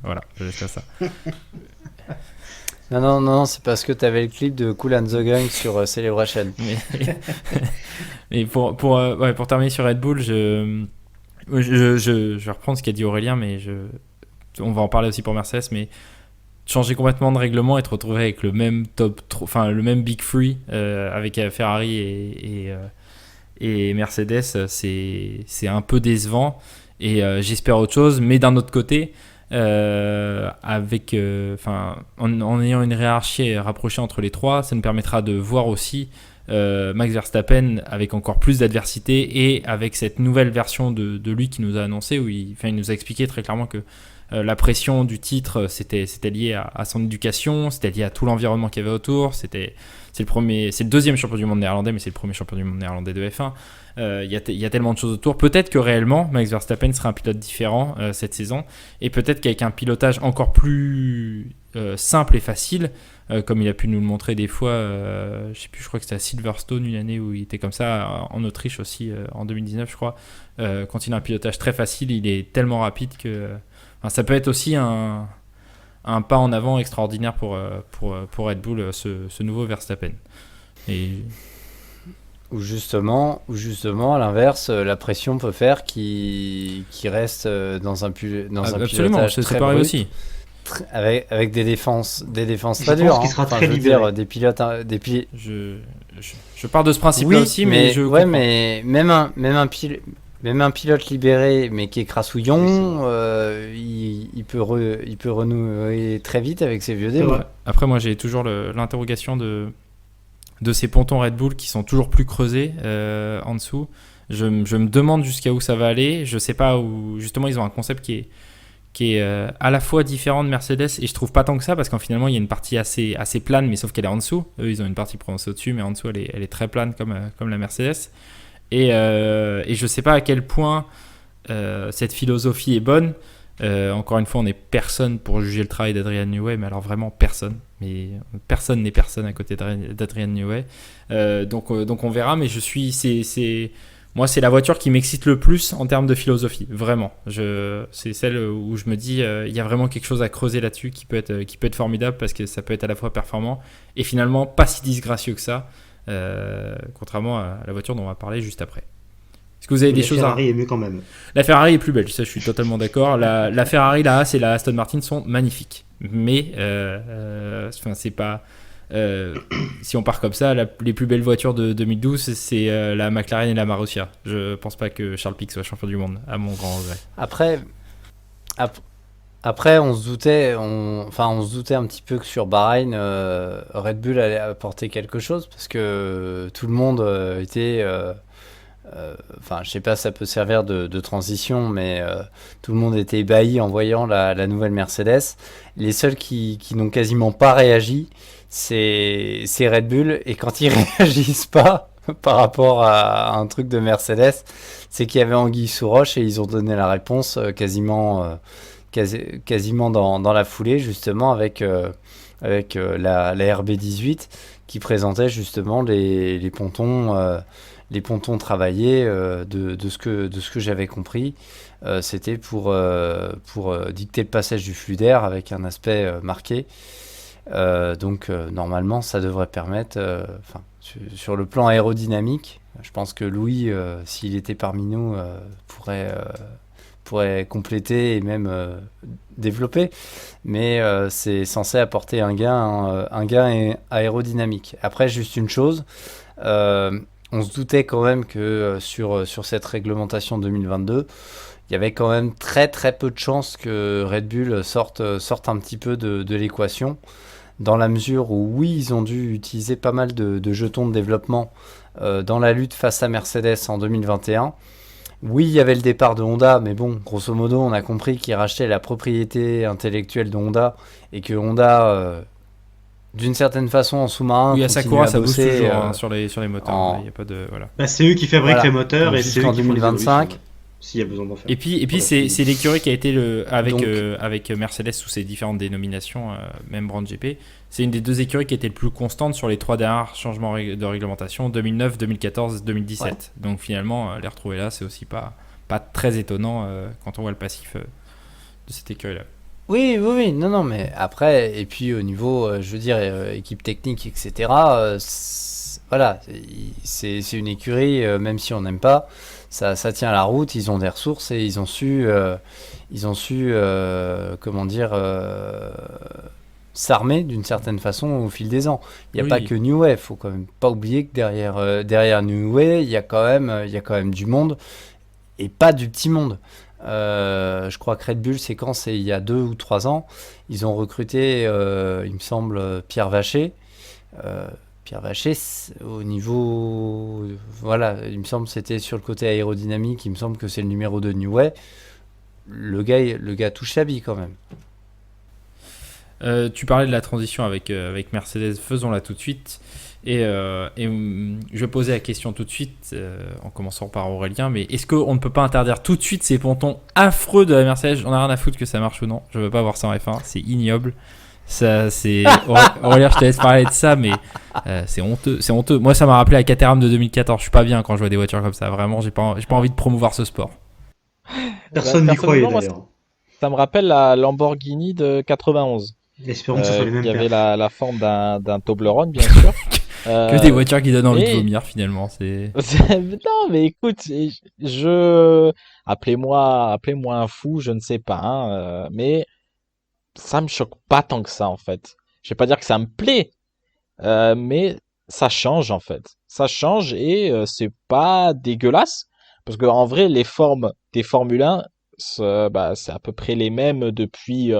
Speaker 2: Voilà, je laisse ça.
Speaker 3: Non, c'est parce que t'avais le clip de Cool and the Gang sur Celebration.
Speaker 2: Mais pour terminer sur Red Bull, je vais reprendre ce qu'a dit Aurélien, mais on va en parler aussi pour Mercedes, mais changer complètement de règlement et te retrouver avec le même le même Big Three avec Ferrari et Mercedes, c'est un peu décevant et j'espère autre chose, mais d'un autre côté, en ayant une hiérarchie rapprochée entre les trois, ça nous permettra de voir aussi Max Verstappen avec encore plus d'adversité et avec cette nouvelle version de lui qui nous a annoncé, où il nous a expliqué très clairement que la pression du titre, c'était lié à son éducation, c'était lié à tout l'environnement qu'il y avait autour. C'est le deuxième champion du monde néerlandais, mais c'est le premier champion du monde néerlandais de F1. Il y a tellement de choses autour. Peut-être que réellement, Max Verstappen sera un pilote différent cette saison, et peut-être qu'avec un pilotage encore plus simple et facile, comme il a pu nous le montrer des fois, je sais plus, je crois que c'était à Silverstone une année où il était comme ça, en Autriche aussi, en 2019 je crois. Quand il a un pilotage très facile, il est tellement rapide que ça peut être aussi un pas en avant extraordinaire pour Red Bull, ce nouveau Verstappen.
Speaker 3: Ou justement, à l'inverse, la pression peut faire qu'il reste dans un pilotage très
Speaker 2: c'est pareil
Speaker 3: brut,
Speaker 2: aussi.
Speaker 3: Avec des défenses très dures.
Speaker 4: Je pense qu'il sera très libéré.
Speaker 3: Des pilotes,
Speaker 2: je pars de ce principe-là aussi, mais même un pilote libéré, mais qui est crassouillon, il peut renouer très vite avec ses vieux démons. Après, moi, j'ai toujours l'interrogation de ces pontons Red Bull qui sont toujours plus creusés en dessous. Je me demande jusqu'à où ça va aller. Je sais pas où. Justement, ils ont un concept qui est à la fois différent de Mercedes, et je trouve pas tant que ça, parce qu'en finalement il y a une partie assez plane, mais sauf qu'elle est en dessous. Eux, ils ont une partie prononcée au-dessus, mais en dessous elle est très plane comme la Mercedes. Et je sais pas à quel point cette philosophie est bonne. Encore une fois, on n'est personne pour juger le travail d'Adrian Newey, mais alors vraiment personne. Mais personne n'est personne à côté d'Adrian Newey. Donc on verra, mais moi, c'est la voiture qui m'excite le plus en termes de philosophie, vraiment. C'est celle où je me dis, il y a vraiment quelque chose à creuser là-dessus qui peut être formidable, parce que ça peut être à la fois performant et finalement pas si disgracieux que ça, contrairement à la voiture dont on va parler juste après. Est-ce que vous avez des choses
Speaker 4: Ferrari est mieux quand même.
Speaker 2: La Ferrari est plus belle, ça je suis totalement d'accord. La Ferrari, la Haas et la Aston Martin sont magnifiques. Mais c'est pas... si on part comme ça, les plus belles voitures de 2012, c'est la McLaren et la Marussia. Je pense pas que Charles Pic soit champion du monde, à mon grand regret.
Speaker 3: Après, on se doutait un petit peu que sur Bahreïn, Red Bull allait apporter quelque chose, parce que tout le monde était... je sais pas si ça peut servir de transition, mais tout le monde était ébahi en voyant la nouvelle Mercedes. Les seuls qui n'ont quasiment pas réagi, c'est Red Bull, et quand ils réagissent pas par rapport à un truc de Mercedes, c'est qu'il y avait anguille sous roche, et ils ont donné la réponse quasiment dans la foulée, justement avec la RB18 qui présentait justement les pontons travaillés, de ce que j'avais compris. C'était pour dicter le passage du flux d'air avec un aspect marqué. Donc normalement ça devrait permettre, sur le plan aérodynamique, je pense que Louis, s'il était parmi nous, pourrait compléter et même développer, mais c'est censé apporter un gain aérodynamique. Après, juste une chose, On se doutait quand même que sur cette réglementation 2022, il y avait quand même très très peu de chances que Red Bull sorte un petit peu de l'équation, dans la mesure où oui, ils ont dû utiliser pas mal de jetons de développement dans la lutte face à Mercedes en 2021. Oui, il y avait le départ de Honda, mais bon, grosso modo, on a compris qu'ils rachetaient la propriété intellectuelle de Honda et que Honda, d'une certaine façon, en sous-marin,
Speaker 2: Oui, à
Speaker 3: continue
Speaker 2: Sakura,
Speaker 3: à
Speaker 2: ça booste
Speaker 3: bosser
Speaker 2: toujours hein, sur les moteurs.
Speaker 3: en-
Speaker 2: Il y a pas de voilà.
Speaker 4: Bah, c'est eux qui fabriquent
Speaker 3: Voilà.
Speaker 4: les moteurs
Speaker 3: Donc
Speaker 4: et c'est eux
Speaker 3: jusqu'en
Speaker 4: qui font les
Speaker 3: 2025.
Speaker 4: évolutions, ouais. S'il y a besoin d'en faire.
Speaker 2: Et puis
Speaker 4: Voilà,
Speaker 2: c'est l'écurie qui a été avec
Speaker 4: Donc-
Speaker 2: avec Mercedes sous ses différentes dénominations, même Brand GP. C'est une des deux écuries qui était le plus constante sur les 3 derniers changements de réglementation 2009, 2014, 2017. Donc finalement, les retrouver là, c'est aussi pas très étonnant quand on voit le passif de cette écurie-là.
Speaker 3: Oui, non, mais après, et puis au niveau, je veux dire, équipe technique, etc., voilà, c'est une écurie, même si on n'aime pas, ça tient la route, ils ont des ressources et ils ont su comment dire, s'armer d'une certaine façon au fil des ans. Il n'y a
Speaker 2: Oui.
Speaker 3: pas que New Way, faut quand même pas oublier que derrière New Way, il y a quand même du monde et pas du petit monde. Je crois que Red Bull, c'est quand? C'est il y a 2 ou 3 ans. Ils ont recruté, il me semble, Pierre Vacher. Pierre Vacher, au niveau. Voilà, il me semble que c'était sur le côté aérodynamique. Il me semble que c'est le numéro 2 de New Way. Le gars touche sa bille quand même.
Speaker 2: Tu parlais de la transition avec Mercedes, faisons-la tout de suite. Je vais poser la question tout de suite, en commençant par Aurélien. Mais est-ce qu'on ne peut pas interdire tout de suite ces pontons affreux de la Mercedes? On a rien à foutre que ça marche ou non. Je veux pas voir ça en F1. C'est ignoble. Ça, c'est Aurélien, je te laisse parler de ça, mais c'est honteux. C'est honteux. Moi, ça m'a rappelé la Caterham de 2014. Je suis pas bien quand je vois des voitures comme ça. Vraiment, j'ai pas envie de promouvoir ce sport.
Speaker 4: Personne n'y croyait
Speaker 1: personnellement, moi,
Speaker 4: d'ailleurs.
Speaker 1: Ça me rappelle la Lamborghini de 91,
Speaker 4: Espérons que ce soit les mêmes
Speaker 1: qui avait
Speaker 4: perfs.
Speaker 1: la forme d'un Toblerone, bien sûr.
Speaker 2: Que des voitures qui donnent envie de
Speaker 1: mais-
Speaker 2: vomir finalement. C'est
Speaker 1: Non, mais écoute, appelez-moi un fou, je ne sais pas, hein, mais ça me choque pas tant que ça en fait. Je vais pas dire que ça me plaît, mais ça change en fait. Ça change et c'est pas dégueulasse parce que en vrai, les formes des Formule 1, c'est à peu près les mêmes depuis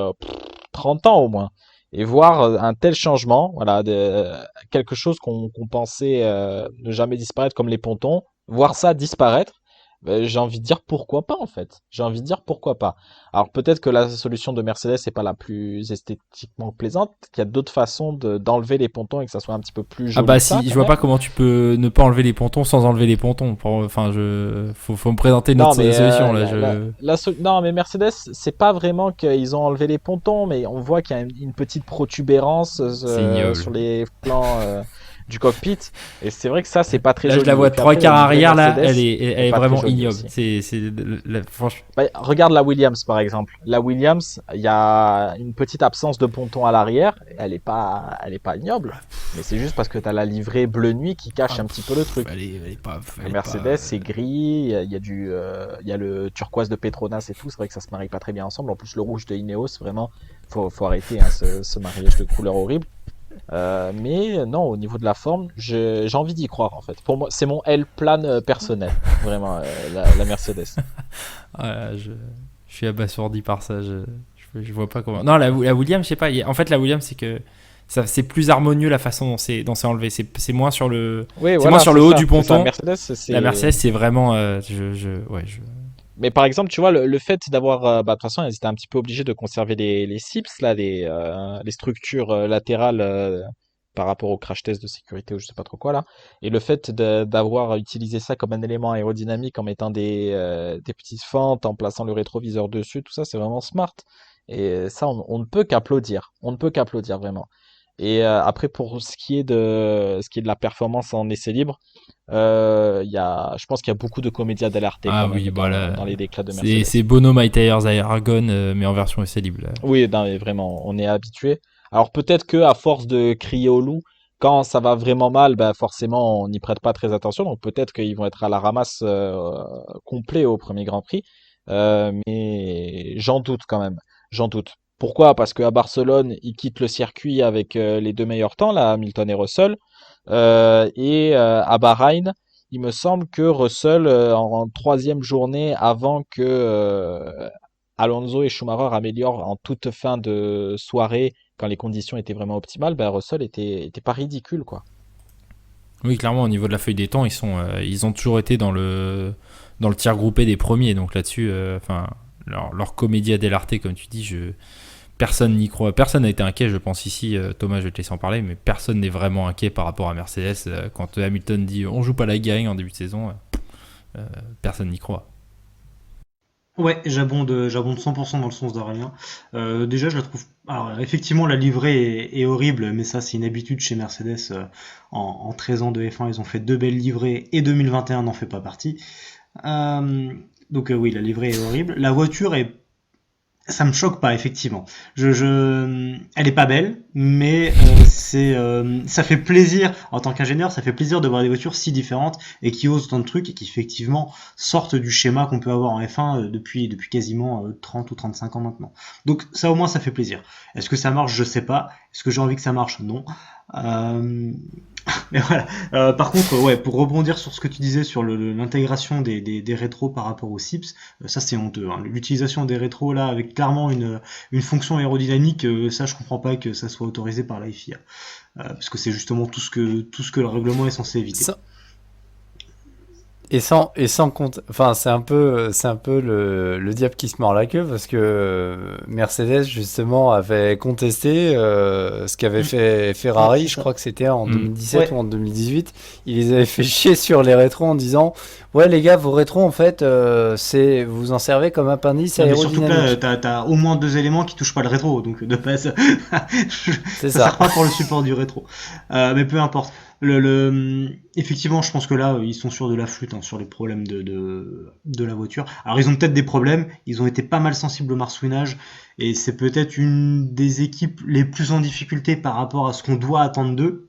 Speaker 1: 30 ans au moins. Et voir un tel changement, voilà, quelque chose qu'on pensait ne jamais disparaître comme les pontons, voir ça disparaître, ben, j'ai envie de dire pourquoi pas en fait. J'ai envie de dire pourquoi pas. Alors peut-être que la solution de Mercedes n'est pas la plus esthétiquement plaisante, qu'il y a d'autres façons d'enlever les pontons et que ça soit un petit peu plus joli.
Speaker 2: ah bah
Speaker 1: que ça,
Speaker 2: si, je
Speaker 1: quand
Speaker 2: vois
Speaker 1: même.
Speaker 2: pas comment tu peux ne pas enlever les pontons sans enlever les pontons. Enfin, faut me présenter une
Speaker 1: Non,
Speaker 2: autre
Speaker 1: mais
Speaker 2: solution là.
Speaker 1: non, mais Mercedes, c'est pas vraiment qu'ils ont enlevé les pontons, mais on voit qu'il y a une petite protubérance
Speaker 2: C'est ignoble.
Speaker 1: sur les flancs du cockpit. Et c'est vrai que ça, c'est pas très
Speaker 2: Là,
Speaker 1: joli.
Speaker 2: je la vois
Speaker 1: Et puis
Speaker 2: trois
Speaker 1: après,
Speaker 2: quarts
Speaker 1: une vraie
Speaker 2: arrière là,
Speaker 1: Mercedes,
Speaker 2: elle est
Speaker 1: pas très
Speaker 2: vraiment
Speaker 1: jolie
Speaker 2: ignoble.
Speaker 1: aussi.
Speaker 2: Franchement.
Speaker 1: Bah, regarde la Williams par exemple. La Williams, il y a une petite absence de ponton à l'arrière. Elle est pas ignoble. Mais c'est juste parce que tu as la livrée bleu nuit qui cache un petit peu le truc.
Speaker 2: Elle est pas.
Speaker 1: La Mercedes, c'est gris. Il y a le turquoise de Petronas et tout. C'est vrai que ça se marie pas très bien ensemble. En plus, le rouge de Ineos, vraiment, faut arrêter hein, ce mariage de couleurs horrible. Mais non, au niveau de la forme, j'ai envie d'y croire en fait. Pour moi, c'est mon L-plan personnel, vraiment, la Mercedes.
Speaker 2: Ouais, je suis abasourdi par ça. Je vois pas comment. Non, la Williams, je sais pas. En fait, la Williams, c'est que c'est plus harmonieux la façon dont c'est enlevé. C'est moins sur le.
Speaker 1: Oui,
Speaker 2: C'est
Speaker 1: voilà,
Speaker 2: moins sur le haut
Speaker 1: ça,
Speaker 2: du
Speaker 1: c'est ça.
Speaker 2: ponton.
Speaker 1: Mercedes, c'est.
Speaker 2: La Mercedes, c'est vraiment.
Speaker 1: Mais par exemple, tu vois, le fait d'avoir. De toute façon, ils étaient un petit peu obligés de conserver les SIPS, là, les structures latérales par rapport au crash test de sécurité ou je sais pas trop quoi, là. Et le fait d'avoir utilisé ça comme un élément aérodynamique en mettant des petites fentes, en plaçant le rétroviseur dessus, tout ça, c'est vraiment smart. Et ça, on ne peut qu'applaudir. On ne peut qu'applaudir, vraiment. Et après, pour ce qui est de la performance en essai libre, je pense qu'il y a beaucoup de comédia dell'arte
Speaker 2: Ah
Speaker 1: quand
Speaker 2: oui,
Speaker 1: même
Speaker 2: voilà.
Speaker 1: dans les déclats de Mercedes.
Speaker 2: C'est Bono My Tires Aragon, mais en version essai libre. Là.
Speaker 1: Oui, non, mais vraiment, on est habitué. Alors peut-être que à force de crier au loup, quand ça va vraiment mal, bah forcément, on n'y prête pas très attention. Donc peut-être qu'ils vont être à la ramasse complet au premier Grand Prix. Mais j'en doute quand même. J'en doute. Pourquoi? Parce qu'à Barcelone, il quitte le circuit avec les deux meilleurs temps, là, Hamilton et Russell. À Bahreïn, il me semble que Russell, en troisième journée, avant que Alonso et Schumacher améliorent en toute fin de soirée, quand les conditions étaient vraiment optimales, ben Russell était pas ridicule, quoi.
Speaker 2: Oui, clairement, au niveau de la feuille des temps, ils ont toujours été dans le tiers groupé des premiers. Donc là-dessus, leur comédie à dell'arte, comme tu dis, personne n'y croit. Personne n'a été inquiet, je pense ici. Thomas, je vais te laisser en parler, mais personne n'est vraiment inquiet par rapport à Mercedes. Quand Hamilton dit on joue pas la gagne en début de saison, personne n'y croit.
Speaker 4: Ouais, j'abonde 100% dans le sens d'Aurélien. Déjà, je la trouve. Alors, effectivement, la livrée est horrible, mais ça, c'est une habitude chez Mercedes. En 13 ans de F1, ils ont fait deux belles livrées et 2021 n'en fait pas partie. Oui, la livrée est horrible. La voiture est. Ça me choque pas, effectivement. Elle est pas belle, mais ça fait plaisir, en tant qu'ingénieur, ça fait plaisir de voir des voitures si différentes et qui osent tant de trucs et qui effectivement sortent du schéma qu'on peut avoir en F1 depuis quasiment 30 ou 35 ans maintenant. Donc ça au moins ça fait plaisir. Est-ce que ça marche? Je sais pas. Est-ce que j'ai envie que ça marche? Non. Euh, Mais voilà. Par contre, ouais, pour rebondir sur ce que tu disais sur l'intégration des rétros par rapport aux SIPS, ça c'est honteux, hein. L'utilisation des rétros là avec clairement une fonction aérodynamique, ça je comprends pas que ça soit autorisé par la FIA, parce que c'est justement tout ce que le règlement est censé éviter.
Speaker 3: Et sans compte, enfin c'est un peu le diable qui se mord la queue parce que Mercedes justement avait contesté ce qu'avait fait Ferrari,
Speaker 4: C'est
Speaker 3: je
Speaker 4: ça.
Speaker 3: crois que c'était en
Speaker 2: Mm.
Speaker 3: 2017
Speaker 4: Ouais.
Speaker 3: ou en 2018. Il les avait fait chier sur les rétros en disant ouais les gars vos rétros en fait vous en servez comme appendice
Speaker 4: Non, mais surtout que là,
Speaker 3: aérodynamique.
Speaker 4: t'as au moins deux éléments qui touchent pas le rétro, donc de base,
Speaker 3: C'est
Speaker 4: ça
Speaker 3: ça.
Speaker 4: sert pas pour le support du rétro. Mais peu importe. Effectivement, je pense que là, ils sont sur de la flûte, hein, sur les problèmes de la voiture. Alors, ils ont peut-être des problèmes, ils ont été pas mal sensibles au marsouinage, et c'est peut-être une des équipes les plus en difficulté par rapport à ce qu'on doit attendre d'eux.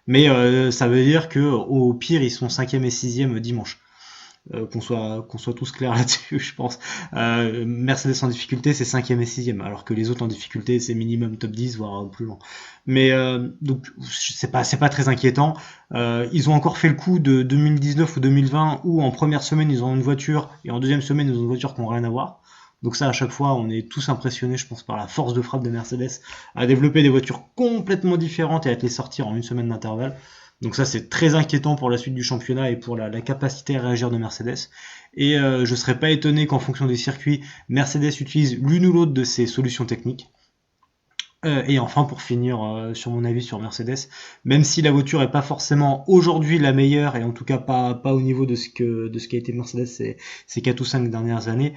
Speaker 4: Mais ça veut dire que au pire, ils sont cinquième et sixième dimanche. Qu'on soit tous clairs là-dessus, je pense. Mercedes en difficulté, c'est cinquième et sixième, alors que les autres en difficulté, c'est minimum top 10, voire plus loin. Mais donc, c'est pas très inquiétant. Ils ont encore fait le coup de 2019 ou 2020, où en première semaine, ils ont une voiture, et en deuxième semaine, ils ont une voiture qui n'ont rien à voir. Donc ça, à chaque fois, on est tous impressionnés, je pense, par la force de frappe de Mercedes à développer des voitures complètement différentes et à te les sortir en une semaine d'intervalle. Donc ça, c'est très inquiétant pour la suite du championnat et pour la capacité à réagir de Mercedes. Et je serais pas étonné qu'en fonction des circuits, Mercedes utilise l'une ou l'autre de ces solutions techniques. Et enfin, pour finir sur mon avis sur Mercedes, même si la voiture est pas forcément aujourd'hui la meilleure, et en tout cas pas au niveau de ce qu'a été Mercedes ces 4 ou 5 dernières années,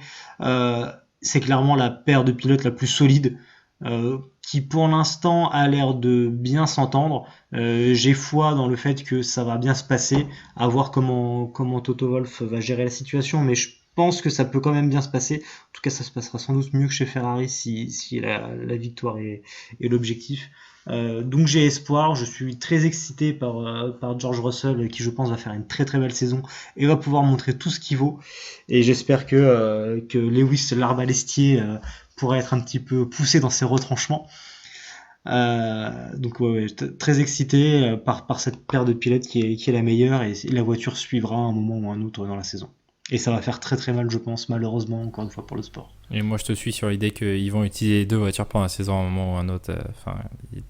Speaker 4: c'est clairement la paire de pilotes la plus solide, qui pour l'instant a l'air de bien s'entendre. J'ai foi dans le fait que ça va bien se passer, à voir comment Toto Wolff va gérer la situation, mais je pense que ça peut quand même bien se passer. En tout cas, ça se passera sans doute mieux que chez Ferrari si la victoire est l'objectif. Donc j'ai espoir, je suis très excité par George Russell qui je pense va faire une très très belle saison et va pouvoir montrer tout ce qu'il vaut, et j'espère que Lewis l'arbalestier pourrait être un petit peu poussé dans ses retranchements. Donc ouais, très excité par cette paire de pilotes qui est la meilleure, et la voiture suivra à un moment ou un autre dans la saison. Et ça va faire très très mal, je pense, malheureusement, encore une fois pour le sport.
Speaker 2: Et moi, je te suis sur l'idée qu'ils vont utiliser les deux voitures pendant la saison à un moment ou un autre.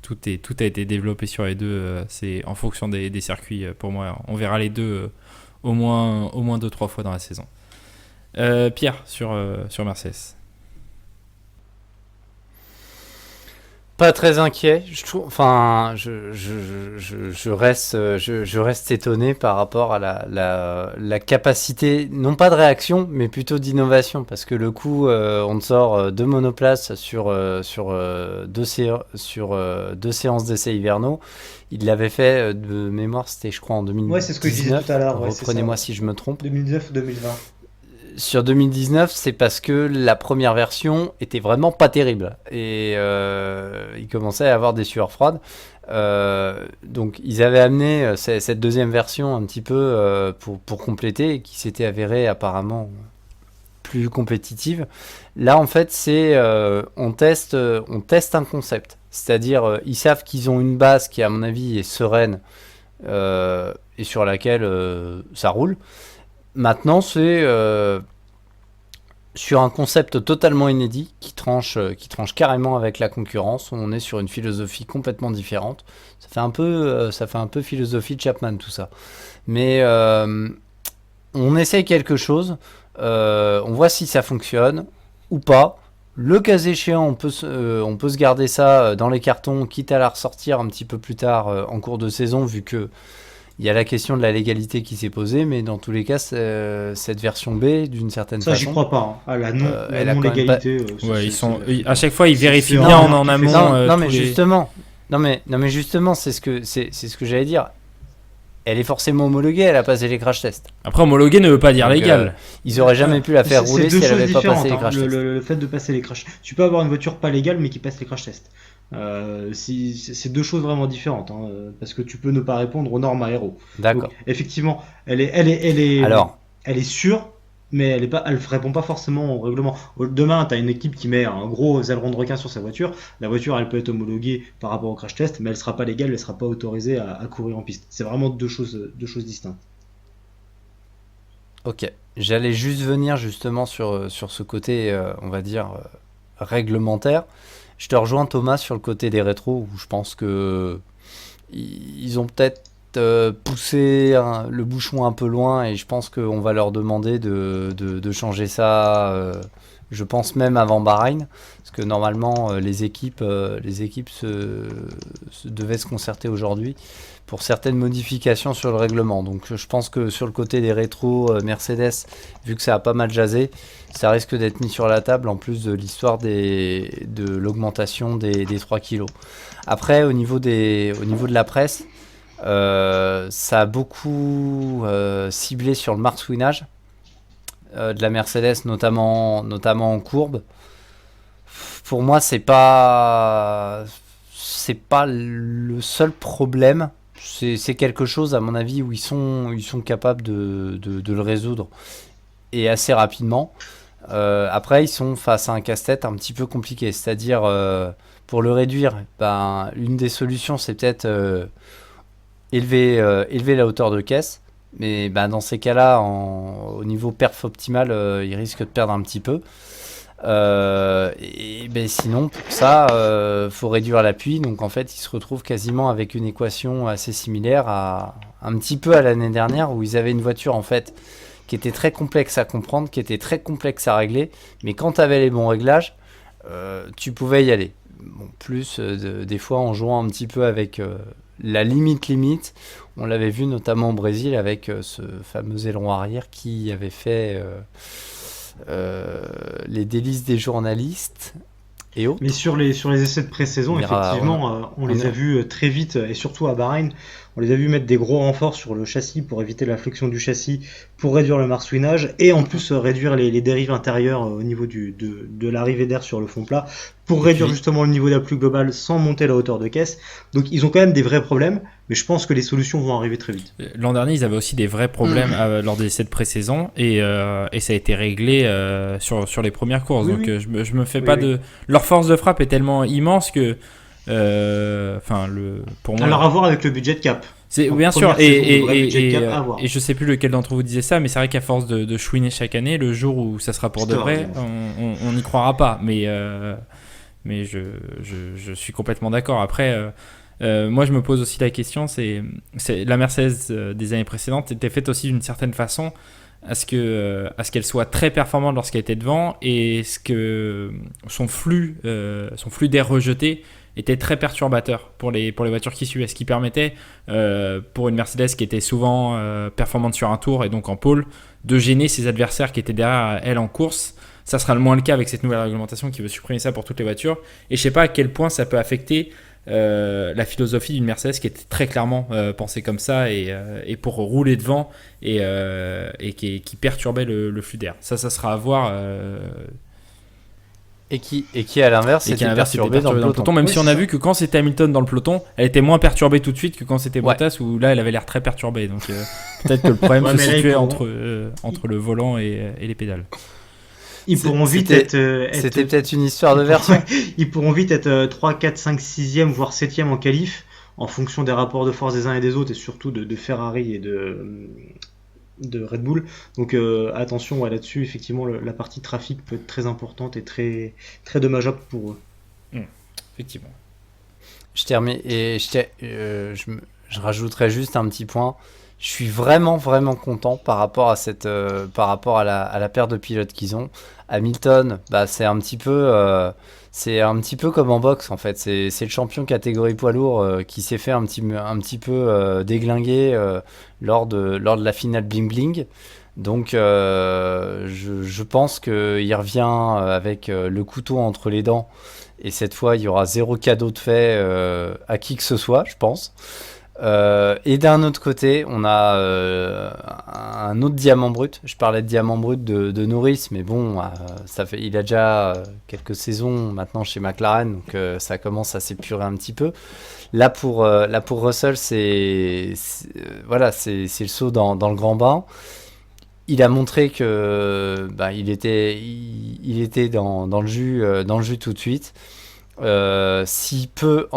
Speaker 2: Tout a été développé sur les deux. C'est en fonction des circuits. Pour moi, on verra les deux au moins 2-3 fois dans la saison. Pierre, sur Mercedes.
Speaker 3: Pas très inquiet. Je trouve, enfin, je reste étonné par rapport à la capacité, non pas de réaction, mais plutôt d'innovation. Parce que le coup, on te sort deux monoplaces sur deux séances d'essais hivernaux. Il l'avait fait de mémoire, c'était je crois en
Speaker 4: Ouais, c'est ce que je disais
Speaker 3: 2019.
Speaker 4: tout à l'heure, ouais, c'est ça,
Speaker 3: Reprenez-moi
Speaker 4: ouais.
Speaker 3: si je me trompe.
Speaker 4: 2019 ou 2020.
Speaker 3: Sur 2019, c'est parce que la première version était vraiment pas terrible et il commençait à avoir des sueurs froides. Donc ils avaient amené cette deuxième version un petit peu pour compléter, et qui s'était avérée apparemment plus compétitive. Là, en fait, c'est on teste un concept. C'est-à-dire, ils savent qu'ils ont une base qui, à mon avis, est sereine et sur laquelle ça roule. Maintenant, c'est sur un concept totalement inédit qui tranche carrément avec la concurrence. On est sur une philosophie complètement différente. Ça fait un peu philosophie Chapman, tout ça. Mais on essaye quelque chose. On voit si ça fonctionne ou pas. Le cas échéant, on peut se garder ça dans les cartons, quitte à la ressortir un petit peu plus tard en cours de saison, vu que il y a la question de la légalité qui s'est posée, mais dans tous les cas, cette version B, d'une certaine
Speaker 4: Ça, j'y
Speaker 3: façon,
Speaker 4: crois pas. Hein. Ah, la
Speaker 3: elle a quand même
Speaker 4: non-légalité.
Speaker 2: Ouais, à chaque fois, ils vérifient
Speaker 4: c'est
Speaker 2: bien
Speaker 4: rien
Speaker 2: en
Speaker 4: qui fait
Speaker 2: amont.
Speaker 4: ça.
Speaker 3: non, mais
Speaker 2: tous les-
Speaker 3: justement, non mais justement, c'est ce que j'allais dire. Elle est forcément homologuée, elle a passé les crash tests.
Speaker 2: Après, homologué ne veut pas dire
Speaker 3: Donc,
Speaker 2: légal.
Speaker 3: Ils auraient jamais pu la faire
Speaker 4: C'est
Speaker 3: rouler
Speaker 4: deux
Speaker 3: si elle
Speaker 4: choses
Speaker 3: avait pas
Speaker 4: différentes,
Speaker 3: passé les
Speaker 4: hein,
Speaker 3: crash tests.
Speaker 4: le fait de passer les crash. Tu peux avoir une voiture pas légale mais qui passe les crash tests. C'est deux choses vraiment différentes, hein, parce que tu peux ne pas répondre aux normes aéro.
Speaker 3: D'accord.
Speaker 4: Donc, effectivement, elle est
Speaker 3: Alors,
Speaker 4: sûre, mais elle répond pas forcément au règlement. Demain, tu as une équipe qui met un gros aileron de requin sur sa voiture. La voiture, elle peut être homologuée par rapport au crash test, mais elle sera pas légale, elle sera pas autorisée à courir en piste. C'est vraiment deux choses distinctes.
Speaker 3: ok. J'allais juste venir justement sur ce côté, on va dire, réglementaire. Je te rejoins Thomas sur le côté des rétros où je pense que ils ont peut-être poussé le bouchon un peu loin et je pense qu'on va leur demander de changer ça. Je pense même avant Bahreïn, parce que normalement les équipes devaient se concerter aujourd'hui pour certaines modifications sur le règlement. Donc je pense que sur le côté des rétros Mercedes, vu que ça a pas mal jasé, ça risque d'être mis sur la table en plus de l'histoire de l'augmentation des 3 kilos. Après, au niveau de la presse, ça a beaucoup ciblé sur le marsouinage de la Mercedes, notamment en courbe. Pour moi, c'est pas le seul problème. C'est quelque chose, à mon avis, où ils sont capables de le résoudre et assez rapidement. Après, ils sont face à un casse-tête un petit peu compliqué. C'est-à-dire, pour le réduire, une des solutions, c'est peut-être élever la hauteur de caisse. Mais dans ces cas-là, au niveau perf optimal, ils risquent de perdre un petit peu. Sinon, pour ça, faut réduire l'appui. Donc en fait, ils se retrouvent quasiment avec une équation assez similaire un petit peu à l'année dernière, où ils avaient une voiture en fait qui était très complexe à comprendre, qui était très complexe à régler. Mais quand tu avais les bons réglages, tu pouvais y aller. Bon, plus des fois en jouant un petit peu avec la limite. On l'avait vu notamment au Brésil avec ce fameux aileron arrière qui avait fait les délices des journalistes et autres.
Speaker 4: Mais sur les essais de pré-saison, effectivement, on les a vus très vite, et surtout à Bahreïn, on les a vus mettre des gros renforts sur le châssis pour éviter la flexion du châssis, pour réduire le marsouinage, et en plus réduire les dérives intérieures au niveau de l'arrivée d'air sur le fond plat, pour réduire justement le niveau d'appui global sans monter la hauteur de caisse. Donc ils ont quand même des vrais problèmes, mais je pense que les solutions vont arriver très vite.
Speaker 2: L'an dernier, ils avaient aussi des vrais problèmes lors des essais de pré-saison et ça a été réglé sur les premières courses.
Speaker 4: Oui,
Speaker 2: Donc
Speaker 4: oui.
Speaker 2: je me fais pas de... Leur force de frappe est tellement immense que... pour moi...
Speaker 4: Alors à voir avec le budget cap.
Speaker 2: C'est
Speaker 4: En
Speaker 2: bien sûr,
Speaker 4: première saison, le vrai budget cap à voir.
Speaker 2: et je sais plus lequel d'entre vous disait ça, mais c'est vrai qu'à force de chouiner chaque année, le jour où ça sera pour de vrai, on n'y croira pas. Mais je suis complètement d'accord. Après, moi je me pose aussi la question, c'est la Mercedes des années précédentes était faite aussi d'une certaine façon à ce qu'elle soit très performante lorsqu'elle était devant et ce que son flux d'air rejeté était très perturbateur pour les voitures qui suivaient, ce qui permettait pour une Mercedes qui était souvent performante sur un tour et donc en pole de gêner ses adversaires qui étaient derrière elle en course. Ça sera le moins le cas avec cette nouvelle réglementation qui veut supprimer ça pour toutes les voitures, et je sais pas à quel point ça peut affecter la philosophie d'une Mercedes qui était très clairement pensée comme ça et pour rouler devant et qui perturbait le flux d'air. Ça sera à voir.
Speaker 3: Et qui à l'inverse était perturbée dans le peloton.
Speaker 2: Même
Speaker 4: Oui,
Speaker 2: si on
Speaker 4: c'est
Speaker 2: a
Speaker 4: ça.
Speaker 2: vu que quand c'était Hamilton dans le peloton, elle était moins perturbée tout de suite que quand c'était
Speaker 3: Ouais.
Speaker 2: Bottas, où là elle avait l'air très perturbée. Donc peut-être que le problème
Speaker 4: Ouais,
Speaker 2: se
Speaker 4: mais là,
Speaker 2: situait
Speaker 4: ils
Speaker 2: entre le volant et les pédales.
Speaker 4: Ils pourront vite
Speaker 3: C'était peut-être une histoire de version.
Speaker 4: Ils pourront vite être 3, 4, 5, 6e, voire 7e en qualif, en fonction des rapports de force des uns et des autres, et surtout de Ferrari et de Red Bull. Donc attention là-dessus, effectivement, la partie trafic peut être très importante et très, très dommageable pour eux.
Speaker 2: Effectivement.
Speaker 3: Je termine et je rajouterai juste un petit point. Je suis vraiment content par rapport à la paire de pilotes qu'ils ont. Hamilton, bah, c'est un petit peu comme en boxe en fait. C'est le champion catégorie poids lourd qui s'est fait un petit peu déglinguer lors de la finale Bling Bling. Donc je pense qu'il revient avec le couteau entre les dents. Et cette fois, il y aura 0 cadeau de fait à qui que ce soit, je pense. Et d'un autre côté, on a un autre diamant brut. Je parlais de diamant brut de Norris, mais bon, il a déjà quelques saisons maintenant chez McLaren, donc ça commence à s'épurer un petit peu. Là pour Russell, c'est le saut dans le grand bain. Il a montré que il était dans le jus tout de suite. S'il peut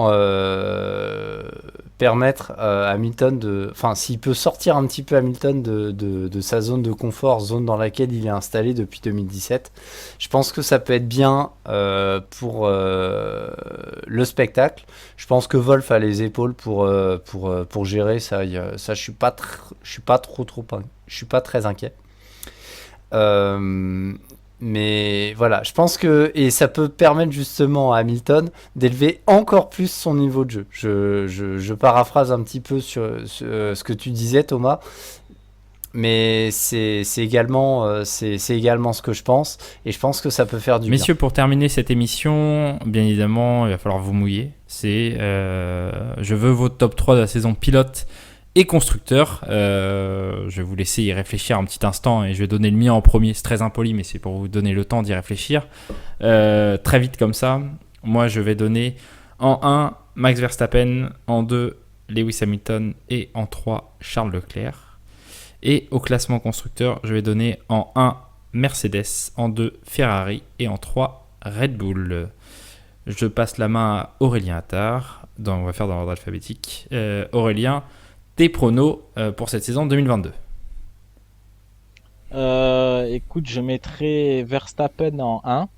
Speaker 3: permettre Hamilton s'il peut sortir un petit peu Hamilton de sa zone de confort, zone dans laquelle il est installé depuis 2017, je pense que ça peut être bien pour le spectacle. Je pense que Wolff a les épaules pour gérer ça. Je suis pas très inquiet. Mais voilà, je pense que ça peut permettre justement à Hamilton d'élever encore plus son niveau de jeu. Je paraphrase un petit peu sur ce que tu disais, Thomas, mais c'est également ce que je pense, et je pense que ça peut faire du bien.
Speaker 2: Messieurs, pour terminer cette émission, bien évidemment, il va falloir vous mouiller. Je veux votre top 3 de la saison pilote et constructeur. Je vais vous laisser y réfléchir un petit instant et je vais donner le mien en premier. C'est très impoli, mais c'est pour vous donner le temps d'y réfléchir. Très vite comme ça. Moi, je vais donner en 1 Max Verstappen, en 2 Lewis Hamilton et en 3 Charles Leclerc. Et au classement constructeur, je vais donner en 1 Mercedes, en 2 Ferrari et en 3 Red Bull. Je passe la main à Aurélien Attard. On va faire dans l'ordre alphabétique. Aurélien, tes pronos pour cette saison 2022.
Speaker 1: Écoute, je mettrai Verstappen en 1.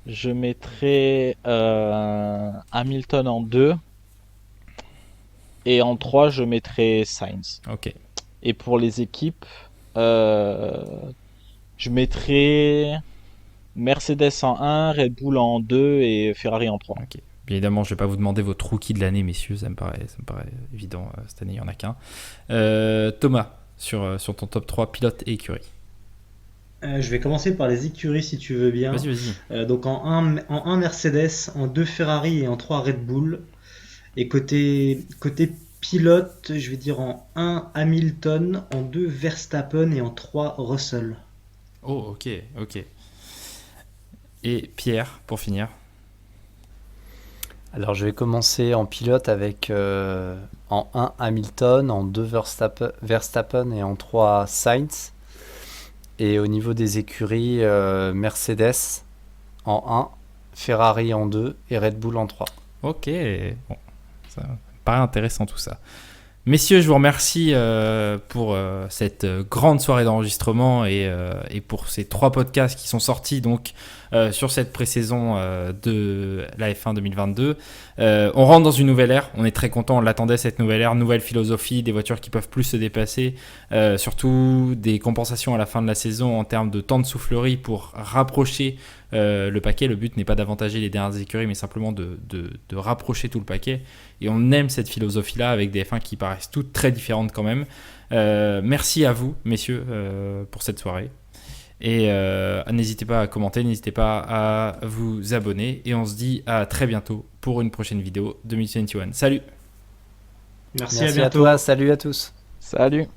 Speaker 1: Je mettrai Hamilton en 2. Et en 3, je mettrai Sainz.
Speaker 2: Ok.
Speaker 1: Et pour les équipes, je mettrai Mercedes en 1, Red Bull en 2 et Ferrari en 3.
Speaker 2: Ok. Bien évidemment, je ne vais pas vous demander votre rookie de l'année, messieurs, ça me paraît évident. Cette année, il n'y en a qu'un. Thomas, sur ton top 3 pilote et écurie.
Speaker 4: Je vais commencer par les écuries si tu veux bien.
Speaker 2: Vas-y.
Speaker 4: Donc en 1 Mercedes, en 2 Ferrari et en 3 Red Bull. Et côté pilote, je vais dire en 1 Hamilton, en 2 Verstappen et en 3 Russell.
Speaker 2: Oh, ok. Et Pierre, pour finir.
Speaker 3: Alors je vais commencer en pilote avec en 1 Hamilton, en 2 Verstappen et en 3 Sainz. Et au niveau des écuries, Mercedes en 1, Ferrari en 2 et Red Bull en 3.
Speaker 2: Ok, bon, ça me paraît intéressant tout ça. Messieurs, je vous remercie pour cette grande soirée d'enregistrement et pour ces 3 podcasts qui sont sortis donc sur cette pré-saison de la F1 2022. On rentre dans une nouvelle ère, on est très content, on l'attendait cette nouvelle ère, nouvelle philosophie, des voitures qui peuvent plus se dépasser, surtout des compensations à la fin de la saison en termes de temps de soufflerie pour rapprocher le paquet. Le but n'est pas d'avantager les dernières écuries, mais simplement de rapprocher tout le paquet. Et on aime cette philosophie-là avec des F1 qui paraissent toutes très différentes quand même. Merci à vous, messieurs, pour cette soirée. Et n'hésitez pas à commenter, n'hésitez pas à vous abonner. Et on se dit à très bientôt pour une prochaine vidéo 2021. Salut!
Speaker 4: Merci à bientôt.
Speaker 3: À toi, salut à tous.
Speaker 1: Salut!